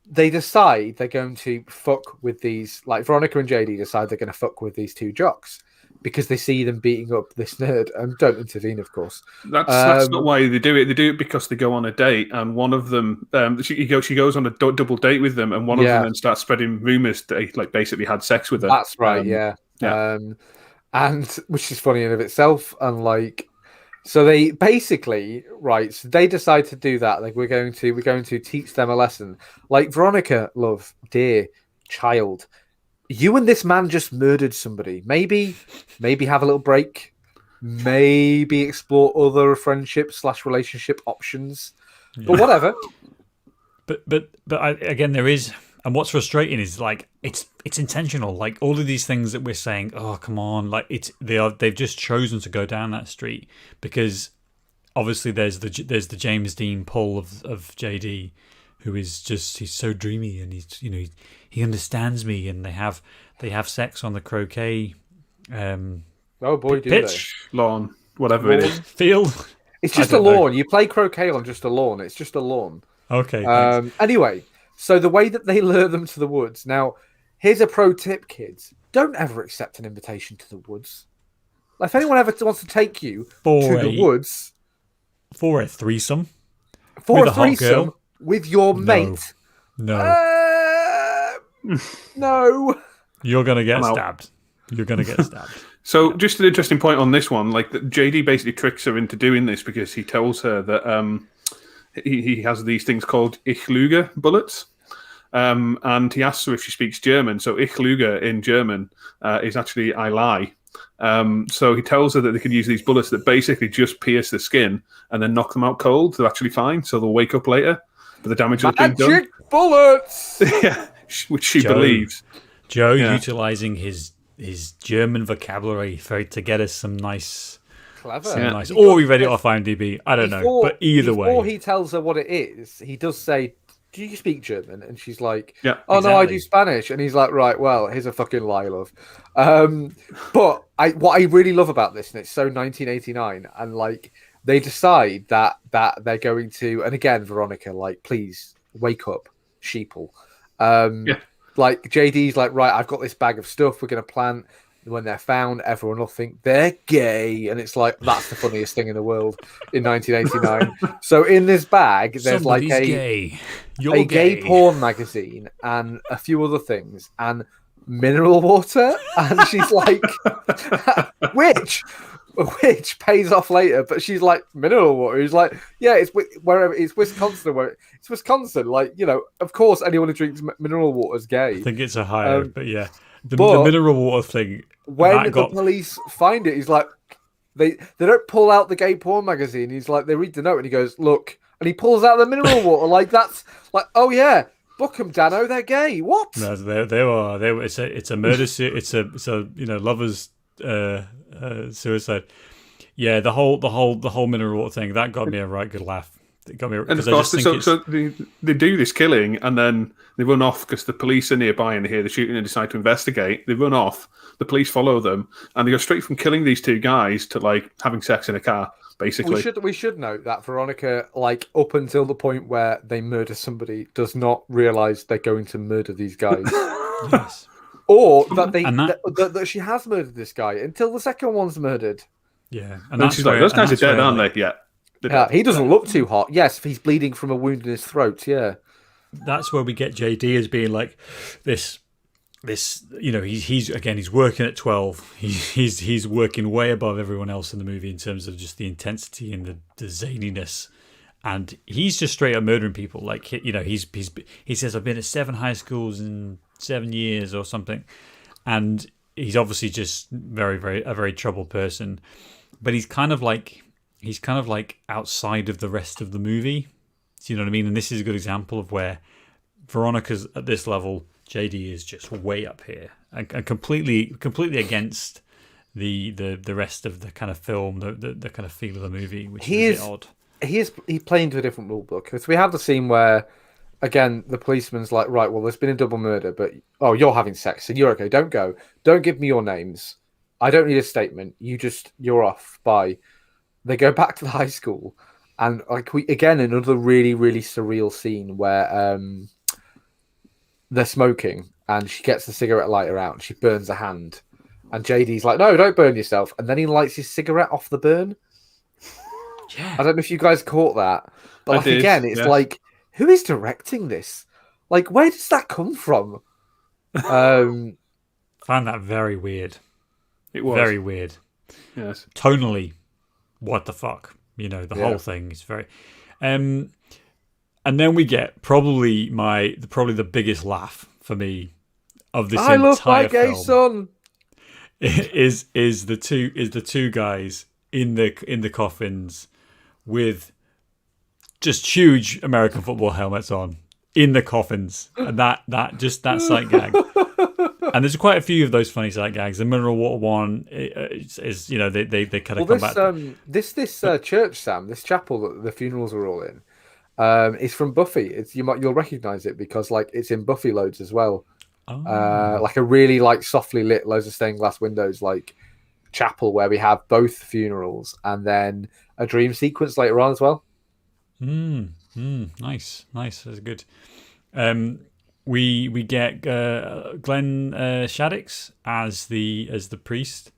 they decide they're going to fuck with these. Like Veronica and JD decide they're going to fuck with these two jocks because they see them beating up this nerd and don't intervene, of course. that's not why they do it. They do it because they go on a date, and one of them, she goes on a double date with them, and one of them then starts spreading rumors that he like basically had sex with her. That's right, yeah. yeah. And which is funny in of itself, and like. So they basically, right, so they decide to do that. Like we're going to teach them a lesson. Like Veronica, love, dear child, you and this man just murdered somebody. Maybe have a little break. Maybe explore other friendship/relationship options. Yeah. But whatever. Again, there is, and what's frustrating is like it's intentional. Like all of these things that we're saying, oh come on, like they've just chosen to go down that street because obviously there's the James Dean pull of JD, who is just he's so dreamy and he understands me, and they have sex on the croquet Oh boy, do pitch Lawn, whatever it is. field. It's just I a don't know. lawn. You play croquet on just a lawn. It's just a lawn. Okay. Thanks. Anyway, so the way that they lure them to the woods. Now, here's a pro tip, kids. Don't ever accept an invitation to the woods. Like, if anyone ever wants to take you to the woods For a threesome. for With a a hot threesome girl? with your mate, No. no. You're going to get I'm out. stabbed. You're going to get stabbed. So, just an interesting point on this one, like JD basically tricks her into doing this because he tells her that he has these things called Ich Lüge bullets, and he asks her if she speaks German. So, Ich Lüge in German is actually I lie. So he tells her that they can use these bullets that basically just pierce the skin and then knock them out cold. They're actually fine, so they'll wake up later, but the damage has been done. Magic bullets. Yeah, which she Joe. believes. Joe Yeah. utilizing his German vocabulary to get us some nice, Clever. nice. Or we read it off IMDb. I don't know, but either before way, he tells her what it is, he does say, "Do you speak German?" And she's like, Yeah, "Oh no, I exactly. do Spanish." And he's like, "Right, well, here's a fucking lie, love." But what I really love about this, and it's so 1989, and like they decide that they're going to, and again, Veronica, like, please wake up, sheeple. Yeah. Like JD's like, right, I've got this bag of stuff we're gonna plant. When they're found, everyone will think they're gay, and it's like that's the funniest thing in the world in 1989. So in this bag, there's somebody's like gay. You're a gay porn magazine and a few other things and mineral water, and she's like, which pays off later, but she's like mineral water. He's like, yeah, it's wherever it's Wisconsin, it's Wisconsin. Like, of course, anyone who drinks mineral water is gay. I think it's Ohio, but yeah, the but mineral water thing. When the police find it, he's like, they don't pull out the gay porn magazine. He's like, they read the note and he goes, look, and he pulls out the mineral water. Like that's like, oh yeah, book 'em, Dano, they're gay. What? No, they were. It's a murder. It's a lovers suicide. Yeah, the whole mineral water thing that got me a right good laugh. It got me And of because I course, just think so they do this killing and then they run off because the police are nearby and they hear the shooting and decide to investigate. They run off. The police follow them and they go straight from killing these two guys to like having sex in a car. Basically, we should note that Veronica, like up until the point where they murder somebody, does not realize they're going to murder these guys, yes. or that that she has murdered this guy until the second one's murdered. Yeah, and she's like, "Those guys are dead, aren't they?" Yeah. Yeah, he doesn't look too hot. Yes, he's bleeding from a wound in his throat. Yeah, that's where we get JD as being like this this, he's working at 12. He's working way above everyone else in the movie in terms of just the intensity and the zaniness. And he's just straight up murdering people. Like, he says, I've been at 7 high schools in 7 years or something. And he's obviously just a very troubled person. But he's kind of like outside of the rest of the movie. Do you know what I mean? And this is a good example of where Veronica's at this level, JD is just way up here and completely against the rest of the kind of film, the kind of feel of the movie, which is a bit odd. He's playing to a different rule book. So we have the scene where, again, the policeman's like, right, well, there's been a double murder, but you're having sex, and you're okay. Don't go. Don't give me your names. I don't need a statement. You're off. Bye. They go back to the high school, and another really, really surreal scene where they're smoking, and she gets the cigarette lighter out, and she burns her hand, and JD's like, no, don't burn yourself, and then he lights his cigarette off the burn. Yeah. I don't know if you guys caught that, but it's like, who is directing this? Like, where does that come from? Found that very weird. It was very weird. Yes. Tonally, what the fuck? The whole thing is very. And then we get probably the biggest laugh for me of this entire film. I love my gay son. Is the two guys in the coffins with just huge American football helmets on in the coffins, and that sight gag. And there's quite a few of those funny sight gags. The mineral water one is they kind of come back. This church, Sam, this chapel that the funerals are all in, is from Buffy. You'll recognize it because it's in Buffy loads as well. Oh. Like a really softly lit, loads of stained glass windows, chapel where we have both funerals and then a dream sequence later on as well. Nice. That's good. We get Glenn Shaddix as the priest,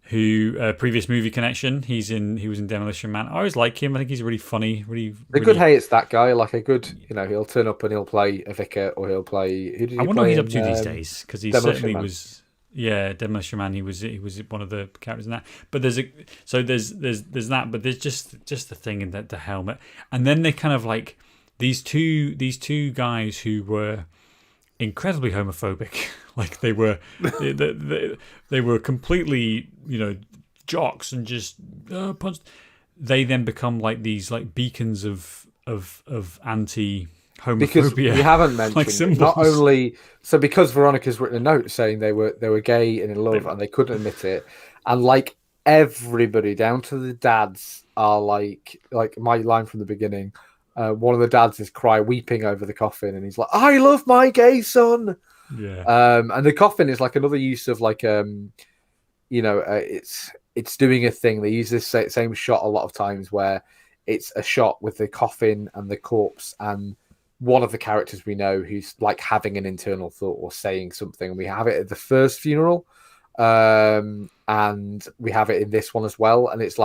who previous movie connection. He was in Demolition Man. I always like him. I think he's really funny. Good. Hey, it's that guy. Like a good. He'll turn up and he'll play a vicar, or he'll play. Who did he I wonder play what he's up to these days, because he certainly was. Yeah, Demolition Man. He was one of the characters in that. But there's that. But there's just the thing in the helmet, and then they kind of these two guys who were incredibly homophobic. They were completely jocks and just punched. They then become these beacons of anti. Homophobia. Because we haven't mentioned not only because Veronica's written a note saying they were gay and in love and they couldn't admit it, and everybody down to the dads are like my line from the beginning. One of the dads is weeping over the coffin, and he's like, "I love my gay son." Yeah. And the coffin is another use of it's doing a thing. They use this same shot a lot of times where it's a shot with the coffin and the corpse and one of the characters we know who's having an internal thought or saying something. We have it at the first funeral, and we have it in this one as well. And it's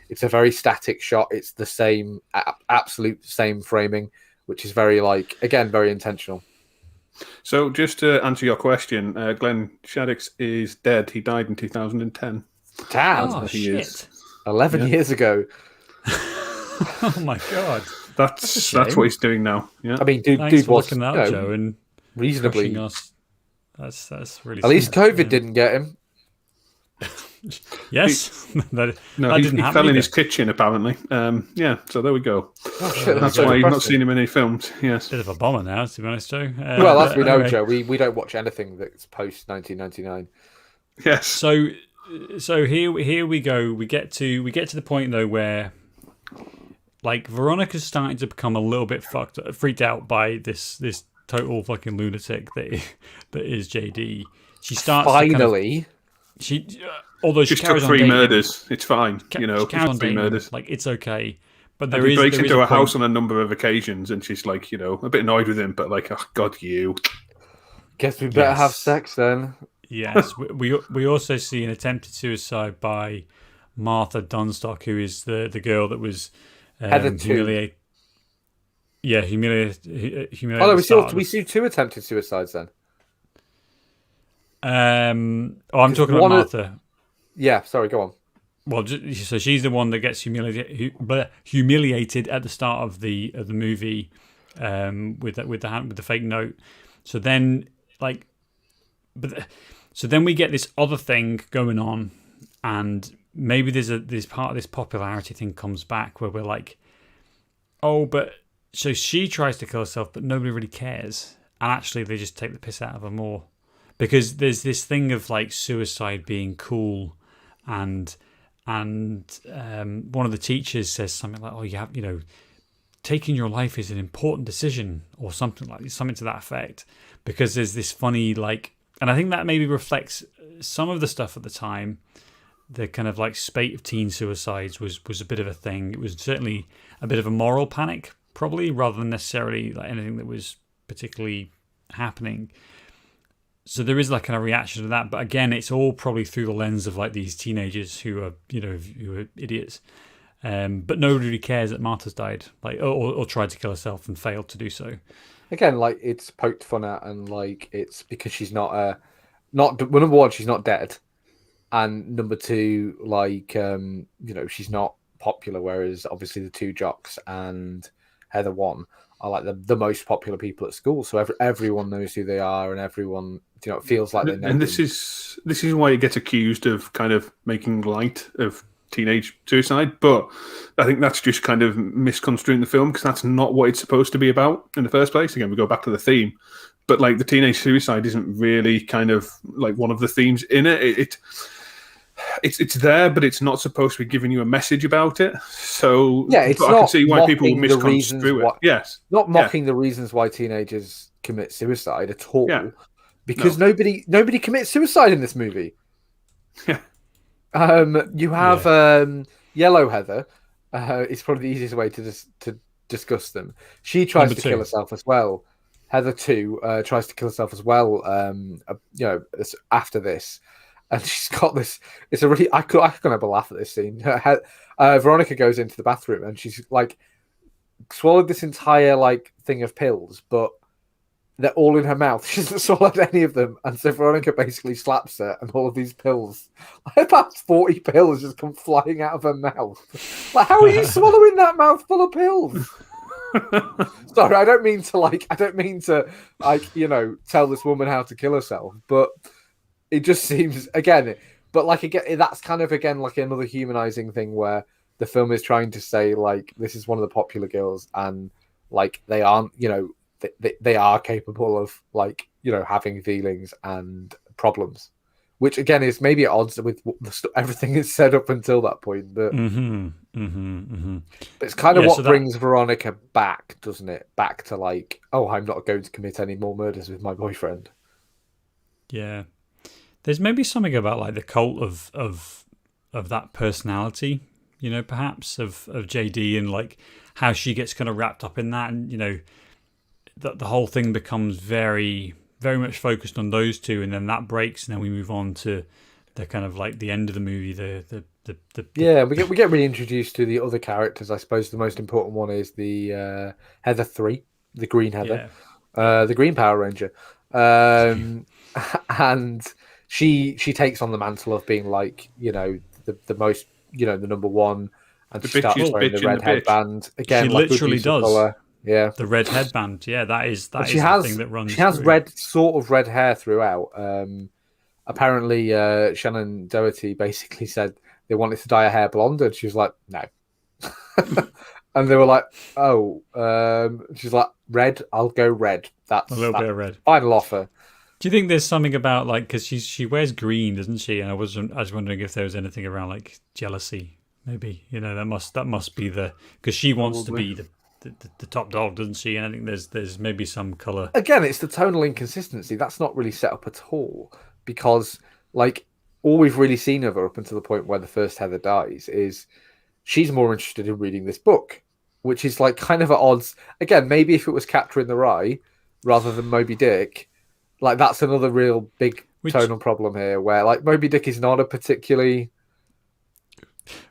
it's a very static shot. It's the same, absolute same framing, which is very again, very intentional. So just to answer your question, Glenn Shaddix is dead. He died in 2010. Damn. Oh, he shit. is. 11 years ago. Oh my god. That's what he's doing now. Yeah. I mean, dude Thanks for was looking that, Joe, and reasonably. Us. That's really. At least COVID didn't get him. Yes. He didn't happen fell in either. his kitchen apparently. So there we go. Oh, shit, That's why you've not seen him in any films. Yes. Bit of a bomber now, to be honest, Joe. Well, as we know, anyway. Joe, we don't watch anything that's post 1999. Yes. So here we go. We get to the point though where Veronica's starting to become a little bit freaked out by this total fucking lunatic that is JD. She starts finally. Although she just carries took on 3 dating murders. It's fine. She carries on 3 dating murders. him. It's okay. But He breaks there is into a her house point- on a number of occasions, and she's a bit annoyed with him, but oh God, you. Guess we better Yes. have sex then. Yes, we also see an attempted suicide by Martha Dunstock, who is the girl that was Heather too. humiliated. Yeah, humiliated. Oh no, we see 2 attempted suicides then. I'm talking about one of- Martha. Yeah, sorry, go on. Well, so she's the one that gets humiliated at the start of the movie, with the fake note. So then, so then we get this other thing going on, and maybe there's part of this popularity thing comes back where we're like, oh, but so she tries to kill herself, but nobody really cares, and actually they just take the piss out of her more because there's this thing of like suicide being cool, and one of the teachers says something like, "Oh, taking your life is an important decision," or something to that effect. Because there's this funny and I think that maybe reflects some of the stuff at the time. The kind of like spate of teen suicides was a bit of a thing. It was certainly a bit of a moral panic, probably, rather than necessarily like anything that was particularly happening. So there is like kind of reaction to that, but again, it's all probably through the lens of like these teenagers who are idiots. But nobody really cares that Martha's died, or tried to kill herself and failed to do so. Again, like it's poked fun at, and like it's because she's not number one, she's not dead, and number two, she's not popular. Whereas obviously the two jocks and Heather one are like the most popular people at school, so everyone knows who they are, and everyone it feels like they know. And this is why it gets accused of kind of making light of teenage suicide, but I think that's just kind of misconstruing the film because that's not what it's supposed to be about in the first place. Again, we go back to the theme, but like the teenage suicide isn't really kind of like one of the themes in it. It's there, but it's not supposed to be giving you a message about it. So yeah, it's I not can see why people would mocking the misconstrue it. Yes, not mocking the reasons why teenagers commit suicide at all, Yeah. because nobody commits suicide in this movie. Yeah. You have Yellow Heather. It's probably the easiest way to discuss them. She tries Number to two. kill herself as well. Heather 2 tries to kill herself as well. After this, and she's got this. It's a really I couldn't have a laugh at this scene. Veronica goes into the bathroom and she's like swallowed this entire like thing of pills, but they're all in her mouth. She hasn't swallowed any of them, and so Veronica basically slaps her, and all of these pills, about 40 pills, just come flying out of her mouth. Like, how are you swallowing that mouthful of pills? Sorry, I don't mean to tell this woman how to kill herself, but it just seems that's kind of again like another humanizing thing where the film is trying to say like this is one of the popular girls, and like they aren't, they are capable of having feelings and problems, which again is maybe at odds with everything is said up until that point. But But it's kind of what brings Veronica back, doesn't it? Back to like, oh, I'm not going to commit any more murders with my boyfriend. Yeah, there's maybe something about like the cult of that personality, perhaps of JD, and like how she gets kind of wrapped up in that, and the whole thing becomes very, very much focused on those two, and then that breaks, and then we move on to the kind of like the end of the movie. We get reintroduced to the other characters. I suppose the most important one is the Heather 3, the Green Heather, the Green Power Ranger, and she takes on the mantle of being like the most the number one, and she starts wearing the red headband again. She like literally does. Colour. Yeah, the red headband. Yeah, that is the thing that runs. She has through. red hair throughout. Apparently, Shannon Doherty basically said they wanted to dye her hair blonde, and she was like, no. And they were like, oh, she's like, red. I'll go red. That's a little bit of red. Final offer. Do you think there's something about like because she wears green, doesn't she? And I was wondering if there was anything around like jealousy. Maybe that must be because she wants to be the top dog, doesn't she? And I think there's maybe some colour. Again, it's the tonal inconsistency. That's not really set up at all, because like all we've really seen of her up until the point where the first Heather dies is she's more interested in reading this book, which is like kind of at odds. Again, maybe if it was Catcher in the Rye rather than Moby Dick, like that's another real big tonal problem here, where like Moby Dick is not a particularly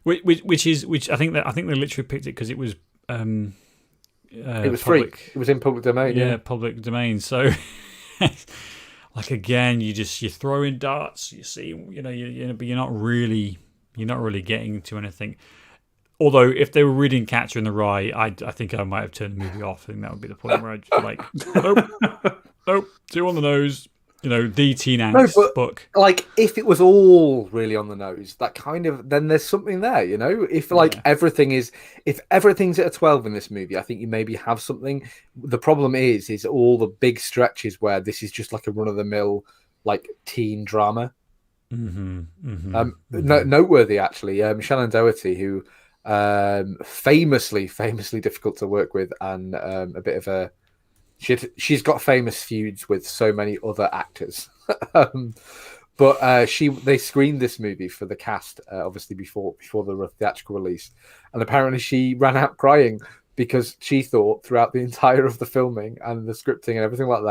which I think they literally picked it because it was it was free. It was in public domain. Yeah, public domain. So like again, you're throwing darts. You see, but you're not really getting to anything. Although, if they were reading Catcher in the Rye, I think I might have turned the movie off. I think that would be the point where I'd be like, nope, too on the nose. The teen angst book. Like, if it was all really on the nose, that kind of, then there's something there, If if everything's at a 12 in this movie, I think you maybe have something. The problem is all the big stretches where this is just like a run of the mill, like teen drama. Noteworthy actually, Shannon Doherty, who famously difficult to work with, and a bit of a. She's got famous feuds with so many other actors, but they screened this movie for the cast, obviously before the theatrical release, and apparently she ran out crying because she thought throughout the entire of the filming and the scripting and everything like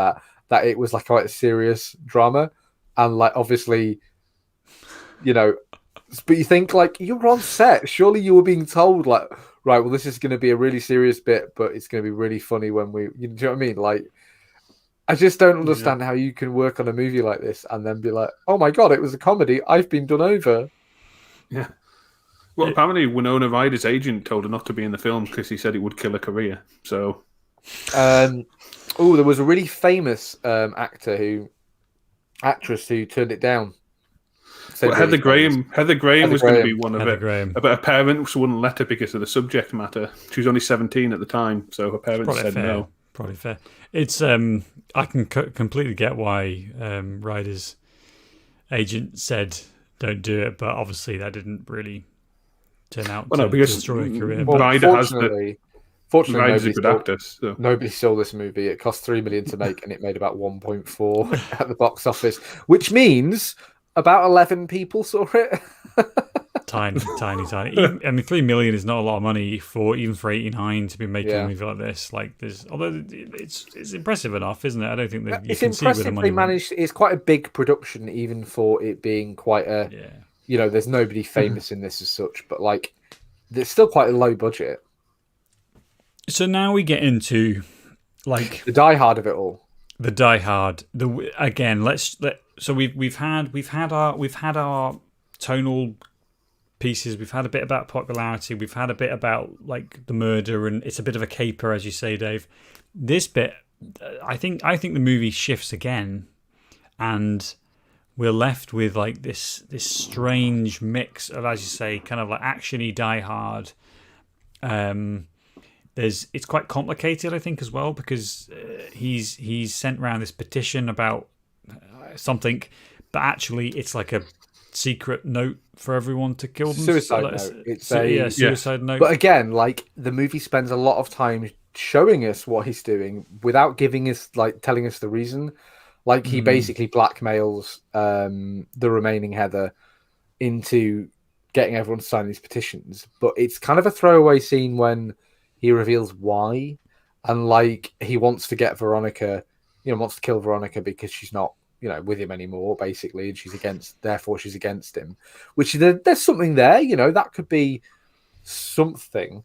that it was like quite a serious drama, and like obviously, but you think like you're on set, surely you were being told like. Right, well, this is going to be a really serious bit, but it's going to be really funny when do you know what I mean? Like, I just don't understand how you can work on a movie like this and then be like, oh my God, it was a comedy. I've been done over. Yeah. Well, apparently Winona Ryder's agent told her not to be in the film because he said it would kill her career. So, there was a really famous actress who turned it down. Well, Heather Graham was going to be one of Heather it, Graham. but her parents wouldn't let her because of the subject matter. She was only 17 at the time, so her parents said no. Probably fair. It's I can completely get why Ryder's agent said don't do it, but obviously that didn't really turn out to destroy her career. Well, Ryder's fortunately, a good actor. So. Nobody saw this movie. It cost $3 million to make, and it made about 1.4 at the box office, which means. About 11 people saw it. Tiny. I mean, $3 million is not a lot of money even for 89 to be making a movie like this. Like, although it's impressive enough, isn't it? I don't think that you can see where the money managed. It's quite a big production, even for it being quite a. Yeah. There's nobody famous in this as such, but like, there's still quite a low budget. So now we get into like the Die Hard of it all. The Die Hard. So we've had our tonal pieces. We've had a bit about popularity. We've had a bit about like the murder, and it's a bit of a caper, as you say, Dave. This bit, I think the movie shifts again, and we're left with like this strange mix of, as you say, kind of like actiony Die Hard. It's quite complicated, I think, as well, because he's sent around this petition about something, but actually it's like a secret note for everyone to kill them. Suicide note. It's a suicide note. But again, like the movie spends a lot of time showing us what he's doing without giving us telling us the reason. Like he basically blackmails the remaining Heather into getting everyone to sign these petitions. But it's kind of a throwaway scene when he reveals why, and like he wants to get Veronica, wants to kill Veronica because she's not, with him anymore, basically, and therefore she's against him. Which there's something there, that could be something.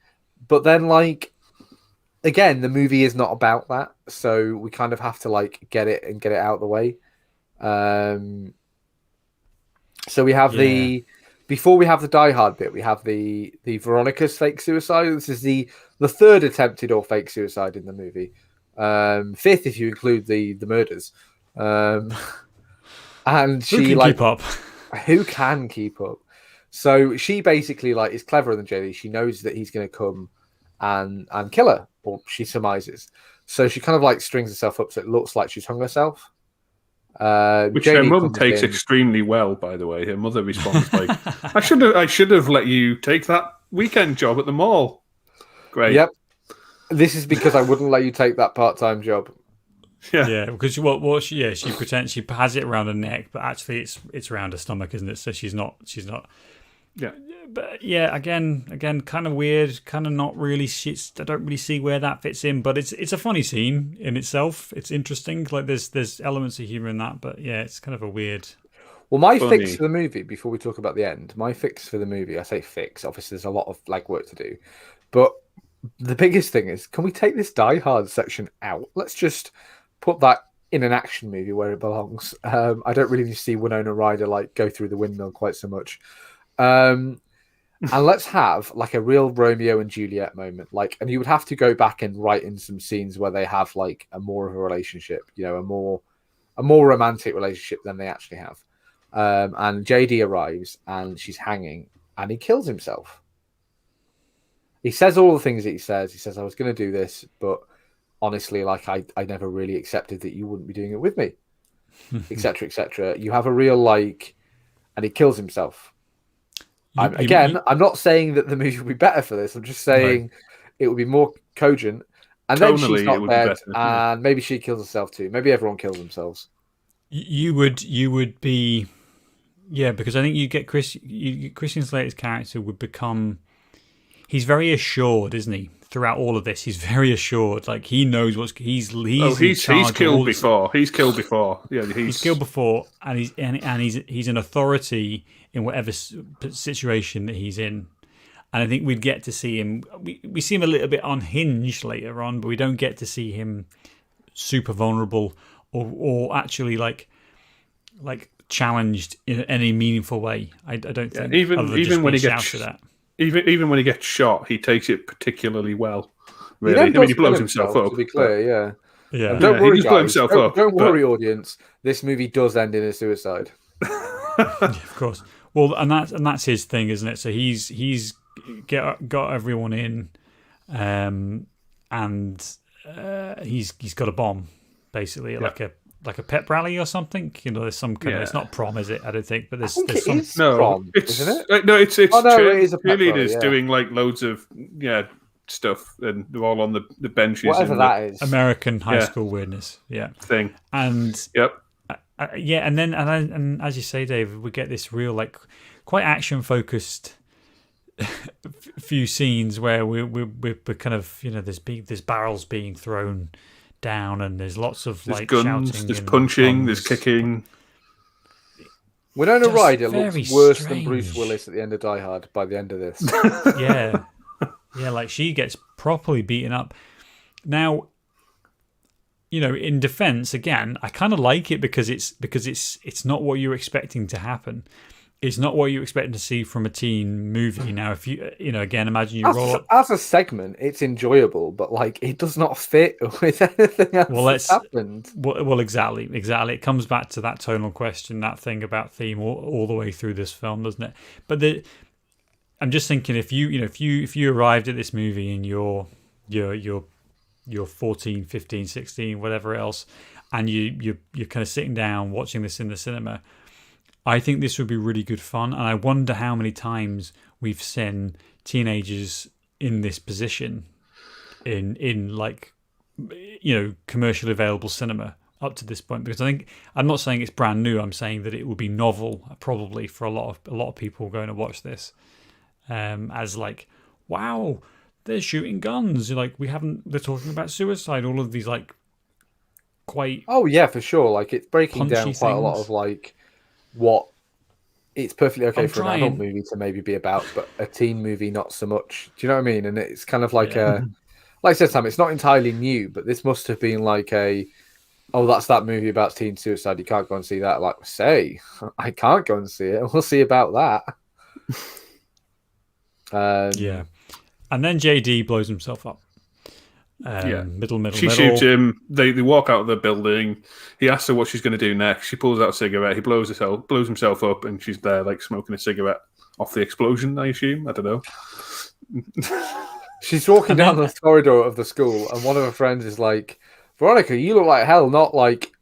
But then, like, again, the movie is not about that, so we kind of have to like get it out of the way. So we have before we have the Die Hard bit, we have the Veronica's fake suicide. This is the third attempted or fake suicide in the movie. Fifth if you include the murders. And she keep up. Who can keep up? So she basically like is cleverer than JD. She knows that he's going to come and kill her, or she surmises. So she kind of like strings herself up so it looks like she's hung herself. Which her mum takes extremely well, by the way. Her mother responds like, I should have let you take that weekend job at the mall. Great. Yep. This is because I wouldn't let you take that part-time job. Yeah, because she pretends she has it around her neck, but actually it's around her stomach, isn't it? So she's not. Yeah. But yeah, again, kind of weird, kind of not really. I don't really see where that fits in, but it's a funny scene in itself. It's interesting. Like there's elements of humor in that, but yeah, it's kind of a weird. Well, my fix for the movie, before we talk about the end, I say fix. Obviously, there's a lot of like work to do, but the biggest thing is, can we take this Die Hard section out? Let's just put that in an action movie where it belongs. I don't really see Winona Ryder like go through the windmill quite so much. And let's have like a real Romeo and Juliet moment. Like, and you would have to go back and write in some scenes where they have like a more of a relationship, you know, a more romantic relationship than they actually have. And JD arrives and she's hanging and he kills himself. He says all the things that he says. He says, I was going to do this, but honestly, like I never really accepted that you wouldn't be doing it with me, etc., etc. You have a real like, and he kills himself. I'm not saying that the movie would be better for this. I'm just saying it would be more cogent. And then she's not dead, and maybe she kills herself too. Maybe everyone kills themselves. You would be, yeah, because I think you get Christian Slater's character would become. He's very assured, isn't he? Throughout all of this, he's very assured. Like he knows what's he's killed before. He's killed before. Yeah, he's killed before, and he's an authority in whatever situation that he's in. And I think we'd get to see him. We see him a little bit unhinged later on, but we don't get to see him super vulnerable or actually like challenged in any meaningful way. I don't think. Even when he gets at. Even when he gets shot, he takes it particularly well. Really, I mean, he blows himself up. To be clear, yeah. Don't worry, he blows himself up. Don't worry, audience. This movie does end in a suicide. Of course. Well, and that's his thing, isn't it? So he's got everyone in, and he's got a bomb, basically, like a pep rally or something. You know, there's some kind of. It's not prom, is it? I don't think, but there's some. Prom, isn't it? No, it's. Oh, no, it is a pep rally, cheerleaders doing like loads of stuff, and they're all on the benches. Whatever that is. American high school weirdness, thing. And and as you say, David, we get this real like quite action focused few scenes where we're kind of there's barrels being thrown down and there's lots of there's like guns, shouting, there's punching, bombs. There's kicking. Winona Ryder looks worse than strange. Bruce Willis at the end of Die Hard by the end of this. yeah, like she gets properly beaten up. Now, in defense, again, I kind of like it because it's not what you're expecting to happen. It's not what you're expecting to see from a teen movie. Now, if again, imagine you roll up as a segment, it's enjoyable, but like it does not fit with anything else that's happened. Well, exactly. It comes back to that tonal question, that thing about theme all the way through this film, doesn't it? But I'm just thinking, if you arrived at this movie and you're 14, 15, 16, whatever else, and you're kind of sitting down watching this in the cinema, I think this would be really good fun. And I wonder how many times we've seen teenagers in this position in like commercially available cinema up to this point, because I'm not saying it's brand new. I'm saying that it would be novel probably for a lot of people going to watch this as like, wow, they're shooting guns. Like they're talking about suicide. All of these like quite. Oh yeah, for sure. Like it's breaking down quite a lot of like what it's perfectly okay for an adult movie to maybe be about, but a teen movie not so much. Do you know what I mean? And it's kind of like like I said, Sam, it's not entirely new, but this must have been like that's that movie about teen suicide. You can't go and see that. Like, I can't go and see it. We'll see about that. Yeah. And then JD blows himself up. Middle. She shoots him. They walk out of the building. He asks her what she's going to do next. She pulls out a cigarette. He blows himself up, and she's there like smoking a cigarette off the explosion. I assume. I don't know. She's walking down the corridor of the school, and one of her friends is like, "Veronica, you look like hell. Not like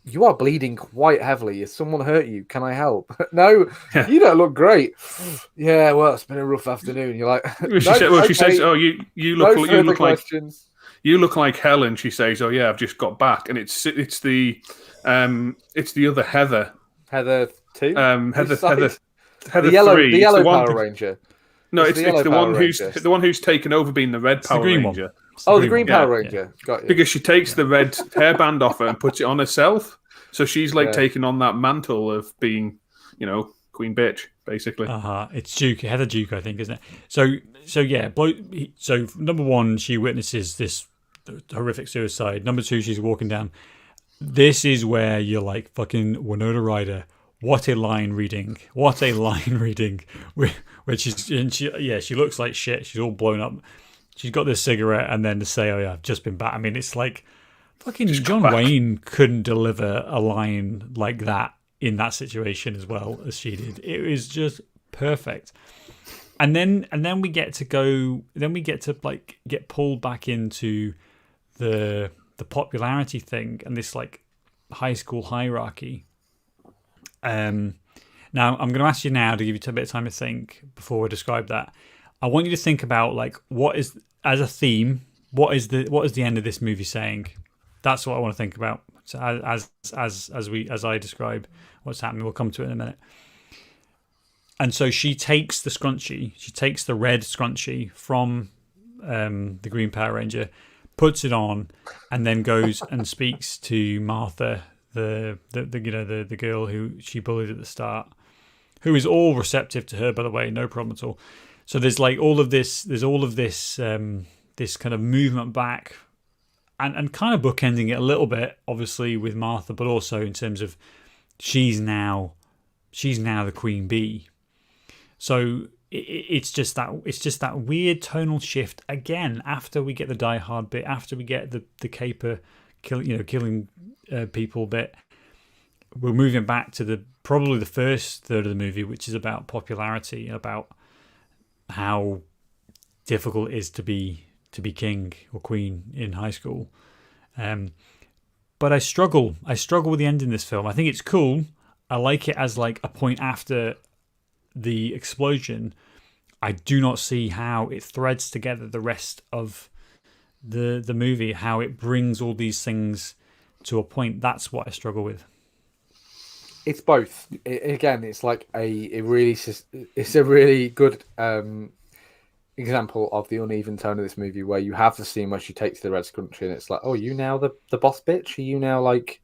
you are bleeding quite heavily. Has someone hurt you? Can I help?" No, you don't look great. Yeah, well, it's been a rough afternoon. You're like, she says, "Oh, you look like Helen." She says, "Oh yeah, I've just got back," and it's the other Heather. Heather 2. Heather the yellow Power Ranger. No, it's the one who's taken over being the red Power Ranger. The green Power Ranger. Got you. Because she takes the red hairband off her and puts it on herself, so she's like taking on that mantle of being, Queen Bitch, basically. It's Heather Duke, I think, isn't it? So yeah. So number one, she witnesses this horrific suicide. Number two, she's walking down, This is where you're like, fucking Winona Ryder. What a line reading! What a line reading! Where she looks like shit. She's all blown up. She's got this cigarette, and then to say, "Oh yeah, I've just been back." I mean, it's like fucking John Wayne couldn't deliver a line like that in that situation as well as she did. It was just perfect. And then we get to go. Then we get to like get pulled back into the popularity thing and this like high school hierarchy. Now I'm going to ask you now to give you a bit of time to think before I describe that. I want you to think about like what is as a theme. What is the end of this movie saying? That's what I want to think about. So as I describe what's happening, we'll come to it in a minute. And so she takes the scrunchie. She takes the red scrunchie from the Green Power Ranger, puts it on, and then goes and speaks to Martha, the girl who she bullied at the start, who is all receptive to her, by the way, no problem at all. So there's like all of this. There's all of this this kind of movement back, and kind of bookending it a little bit, obviously with Martha, but also in terms of she's now the queen bee. So it's just that weird tonal shift again after we get the Die Hard bit, after we get the caper killing people bit. We're moving back to probably the first third of the movie, which is about popularity, about how difficult it is to be king or queen in high school. But I struggle with the end in this film. I think it's cool. I like it as like a point after the explosion. I do not see how it threads together the rest of the movie, how it brings all these things to a point. That's what I struggle with. It's both. Again, it's like a really good example of the uneven tone of this movie, where you have the scene where she takes the red scrunchie and it's like, oh, you now the boss bitch? Are you now like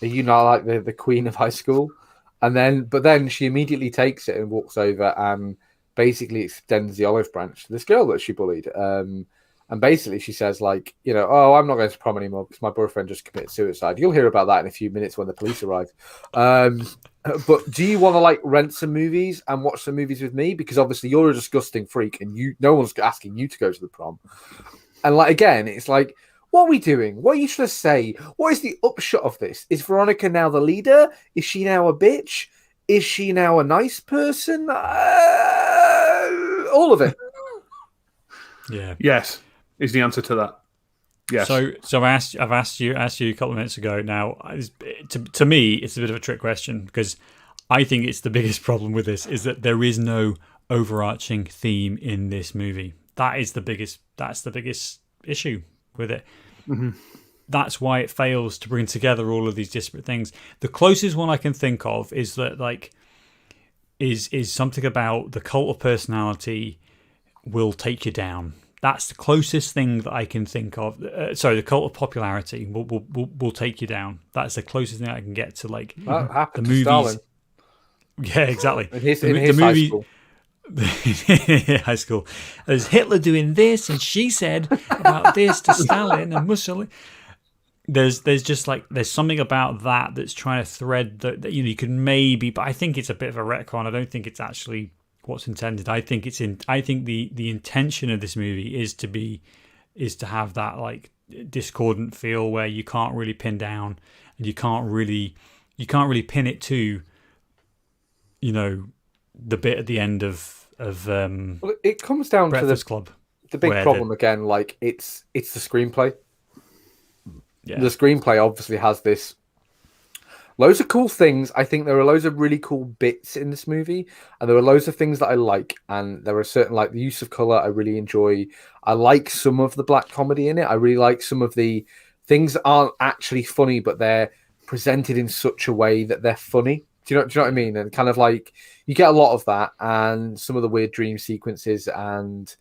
the queen of high school? And then she immediately takes it and walks over and basically extends the olive branch to this girl that she bullied. And basically she says like, oh, I'm not going to prom anymore because my boyfriend just committed suicide. You'll hear about that in a few minutes when the police arrive. But do you want to like rent some movies and watch some movies with me? Because obviously you're a disgusting freak and no one's asking you to go to the prom. And like, again, it's like, what are we doing? What are you trying to say? What is the upshot of this? Is Veronica now the leader? Is she now a bitch? Is she now a nice person? All of it. Yeah. Yes, is the answer to that. Yes. So I've asked you a couple of minutes ago. Now, to me, it's a bit of a trick question because I think it's the biggest problem with this is that there is no overarching theme in this movie. That's the biggest issue with it. Mm-hmm. That's why it fails to bring together all of these disparate things. The closest one I can think of is that like is something about the cult of personality will take you down. That's the closest thing that I can think of. The cult of popularity will take you down. That's the closest thing I can get to like the movies. Stalin. Yeah, exactly. In his high school. High school. There's Hitler doing this, and she said about this to Stalin and Mussolini. There's just like there's something about that that's trying to thread that you can maybe, but I think it's a bit of a retcon. I don't think it's actually what's intended. I think the intention of this movie is to have that like discordant feel where you can't really pin down and you can't really pin it to the bit at the end of Well, it comes down Breakfast to Club. the big problem again. Like it's the screenplay. Yeah. The screenplay obviously has this loads of cool things. I think there are loads of really cool bits in this movie, and there are loads of things that I like. And there are certain like the use of color I really enjoy. I like some of the black comedy in it. I really like some of the things that aren't actually funny, but they're presented in such a way that they're funny. Do you know what I mean? And kind of like you get a lot of that, and some of the weird dream sequences, and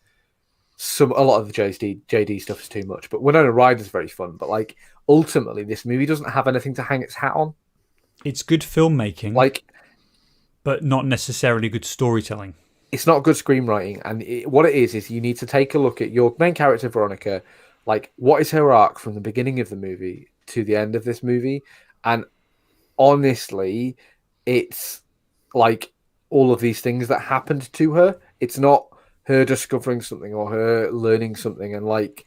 a lot of the JD stuff is too much. But Winona Ryder's very fun. But like ultimately, this movie doesn't have anything to hang its hat on. It's good filmmaking, Like, but not necessarily good storytelling. It's not good screenwriting, and what it is you need to take a look at your main character Veronica. Like, what is her arc from the beginning of the movie to the end of this movie, and honestly, it's like all of these things that happened to her. It's not her discovering something or her learning something, and like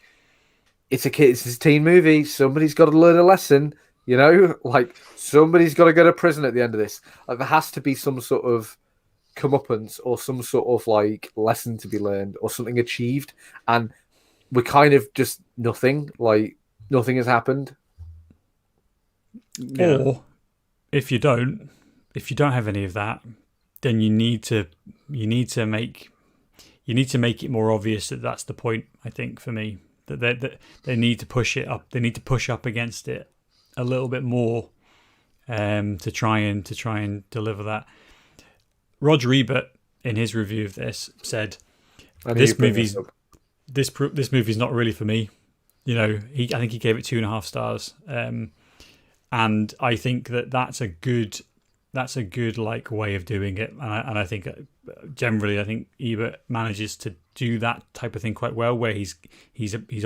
it's a teen movie. Somebody's got to learn a lesson, like somebody's got to go to prison at the end of this. Like there has to be some sort of comeuppance or some sort of like lesson to be learned or something achieved, and we're kind of just nothing. Like nothing has happened. Yeah. Or if you don't have any of that, then you need to make it more obvious that that's the point. I think for me that they need to push it up. They need to push up against it a little bit more to try and deliver that. Roger Ebert, in his review of this, said this movie's not really for me. I think he gave it 2.5 stars, and I think that's a good like way of doing it. And I think generally, I think Ebert manages to do that type of thing quite well, where he's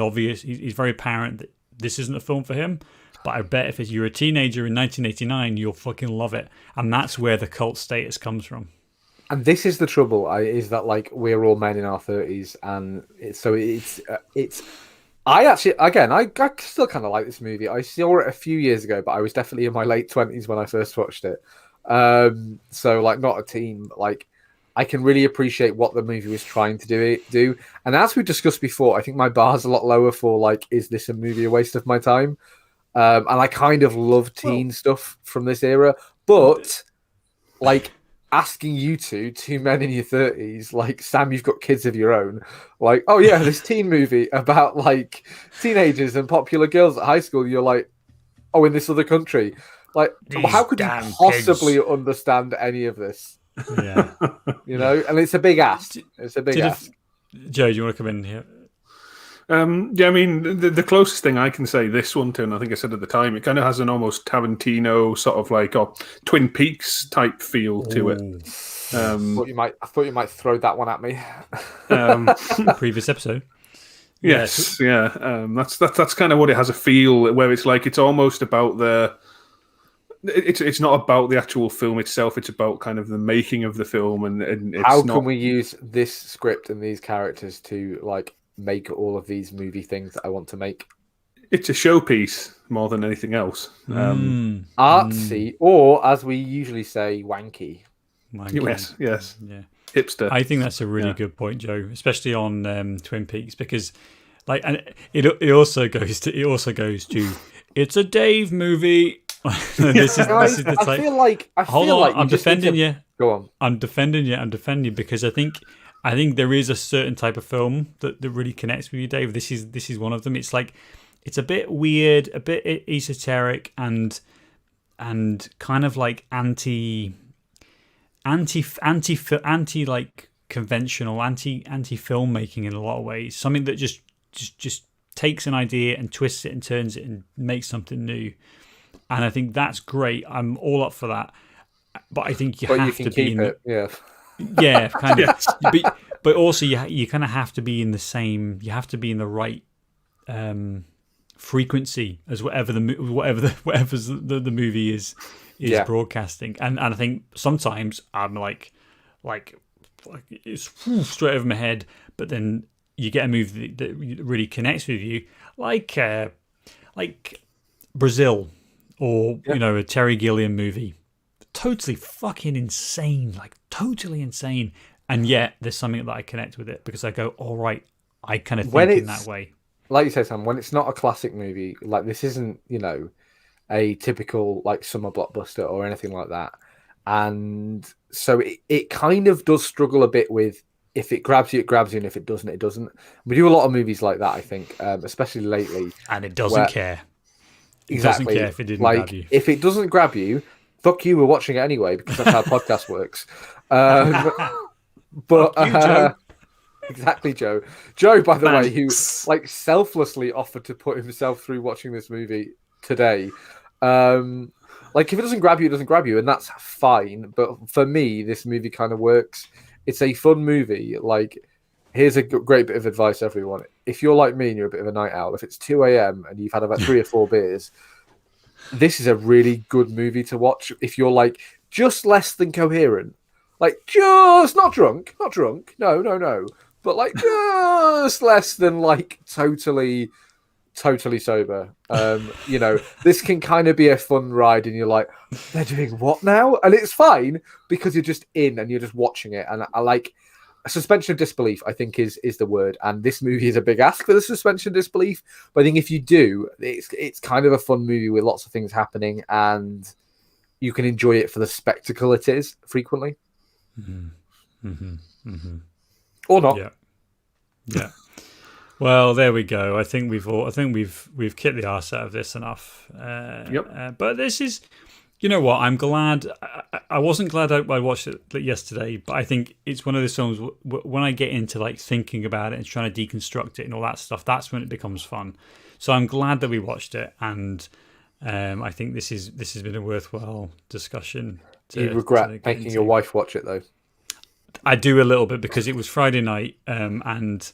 obvious, he's very apparent that this isn't a film for him. But I bet if you're a teenager in 1989, you'll fucking love it, and that's where the cult status comes from. And this is the trouble, is that like we're all men in our 30s, and it's. I still kind of like this movie. I saw it a few years ago, but I was definitely in my late 20s when I first watched it. So like not a teen, but like I can really appreciate what the movie was trying to do. And as we discussed before, I think my bar's a lot lower for like, is this a movie a waste of my time? And I kind of love teen stuff from this era, but like asking you two men in your 30s, like Sam, you've got kids of your own, like, oh yeah, this teen movie about like teenagers and popular girls at high school. You're like, oh, in this other country, like, how could you possibly understand any of this? Yeah, and it's a big ask. It's a big ask. Joe, do you want to come in here? Yeah, I mean, the closest thing I can say this one to, and I think I said at the time, it kind of has an almost Tarantino sort of like Twin Peaks type feel to it. I thought you might throw that one at me. Previous episode. Yes, yeah. That's kind of what it has a feel where it's like it's almost about it's not about the actual film itself. It's about kind of the making of the film, and it's how can we use this script and these characters to like make all of these movie things that I want to make? It's a showpiece more than anything else. Artsy, or as we usually say, wanky. Yes, yeah, hipster. I think that's a really good point, Joe, especially on Twin Peaks, because like, and it also goes to it's a Dave movie. This is the type. I feel like I'm defending you. Go on. I'm defending you because I think there is a certain type of film that really connects with you, Dave. This is one of them. It's like, it's a bit weird, a bit esoteric, and kind of like anti like conventional, anti filmmaking in a lot of ways. Something that just takes an idea and twists it and turns it and makes something new. And I think that's great. I'm all up for that. But I think you have to be in it. Yeah, kind of. Yes. But also you kind of have to be in the same. You have to be in the right frequency as whatever the movie is broadcasting. And I think sometimes I'm like it's straight over my head. But then you get a movie that really connects with you, like Brazil, or a Terry Gilliam movie. Totally fucking insane, like totally insane. And yet there's something that I connect with it because I go, all right, I kind of think in that way. Like you say, Sam, when it's not a classic movie, like this isn't, a typical like summer blockbuster or anything like that. And so it kind of does struggle a bit with, if it grabs you, it grabs you, and if it doesn't, it doesn't. We do a lot of movies like that, I think, especially lately. And it doesn't care. Exactly. It doesn't care if it didn't grab you. If it doesn't grab you, fuck you, we're watching it anyway, because that's how podcast works. But you, Joe. Exactly, Joe. Joe, by the way, who like selflessly offered to put himself through watching this movie today. Like if it doesn't grab you, it doesn't grab you, and that's fine. But for me, this movie kind of works. It's a fun movie. Like, here's a great bit of advice, everyone. If you're like me and you're a bit of a night owl, if it's 2 a.m. and you've had about 3 or 4 beers, this is a really good movie to watch if you're like just less than coherent, like just not drunk, no, but like just less than like totally sober. This can kind of be a fun ride, and you're like, they're doing what now? And it's fine because you're just in and you're just watching it. And I like a suspension of disbelief, I think is the word. And this movie is a big ask for the suspension of disbelief. But I think if you do, it's kind of a fun movie with lots of things happening, and you can enjoy it for the spectacle it is frequently. Or not. Yeah. Well, there we go. I think we've kicked the arse out of this enough. But this is, you know what? I'm glad. I wasn't glad I watched it yesterday, but I think it's one of those films when I get into like thinking about it and trying to deconstruct it and all that stuff. That's when it becomes fun. So I'm glad that we watched it, and I think this has been a worthwhile discussion. You regret making your wife watch it though? I do a little bit because it was Friday night, and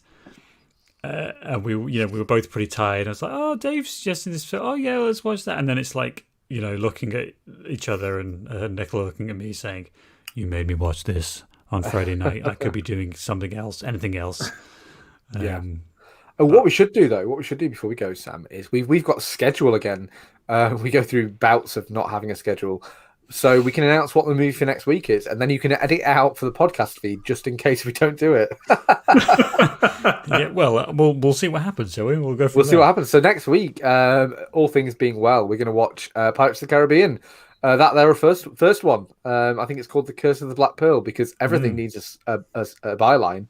we were both pretty tired. I was like, "Oh, Dave's suggesting this film. Oh yeah, let's watch that." And then it's like, looking at each other, and Nicola looking at me saying, "You made me watch this on Friday night. I could be doing something else, anything else." What we should do before we go, Sam, is we've got a schedule again. We go through bouts of not having a schedule. So we can announce what the movie for next week is, and then you can edit it out for the podcast feed just in case we don't do it. Yeah, well, we'll see what happens, shall we? We'll go. We'll see what happens. So next week, all things being well, we're going to watch Pirates of the Caribbean. They're a first one. I think it's called The Curse of the Black Pearl because everything needs a byline.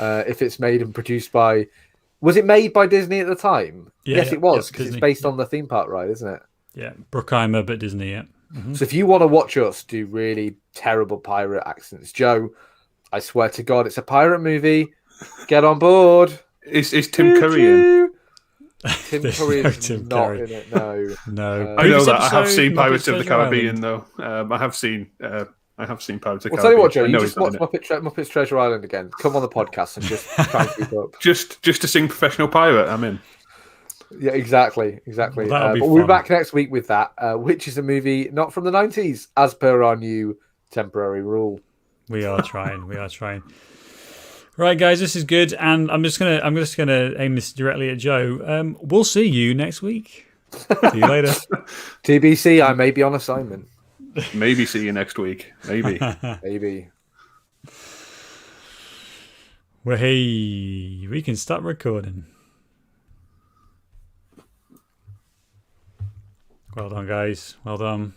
If it's made and produced by, was it made by Disney at the time? Yes, it was because it's based on the theme park ride, isn't it? Yeah, Bruckheimer, but Disney. Yeah. Mm-hmm. So if you want to watch us do really terrible pirate accents, Joe, I swear to God, it's a pirate movie. Get on board. Is Tim Curry in? Tim Curry is not in it. No. I know that. I have seen Pirates of the Caribbean, though. I have seen Pirates of the Caribbean. Well, tell you what, Joe, you just watch Muppets Treasure Island again. Come on the podcast and just try and keep up. Just to sing Professional Pirate, I'm in. Yeah, exactly. Well, But we'll be back next week with that, which is a movie not from the 90s, as per our new temporary rule. We are trying. Right, guys, this is good, and I'm just gonna aim this directly at Joe. We'll see you next week. See you later. TBC, I may be on assignment. Maybe see you next week. Maybe. Well, hey, we can start recording. Well done, guys. Well done.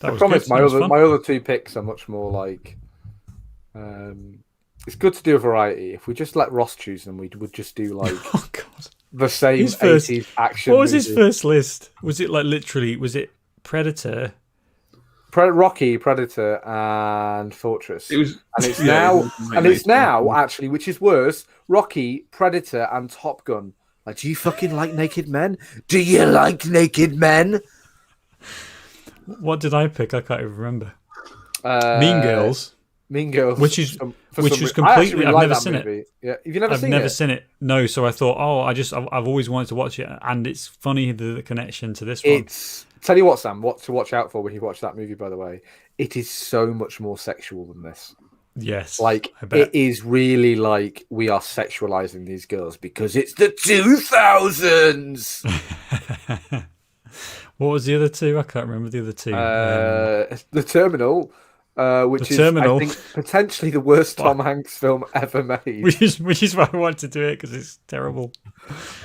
I promise my other two picks are much more like. It's good to do a variety. If we just let Ross choose them, we would just do like the same 80s action. What was his first list? Was it like literally? Was it Predator? Rocky, Predator, and Fortress. It's now actually, which is worse, Rocky, Predator, and Top Gun. Like, do you fucking like naked men? Do you like naked men? What did I pick? I can't even remember. Mean Girls, which is completely. I've never seen it. Yeah, have you never seen it? I've never seen it. No, so I thought, I've always wanted to watch it, and it's funny the connection to this one. Tell you what, Sam, what to watch out for when you watch that movie, by the way, it is so much more sexual than this. Yes. Like, it is really like we are sexualizing these girls because it's the 2000s. What was the other two? I can't remember the other two. The Terminal, which is, I think, potentially the worst Tom Hanks film ever made. Which is why I want to do it, because it's terrible.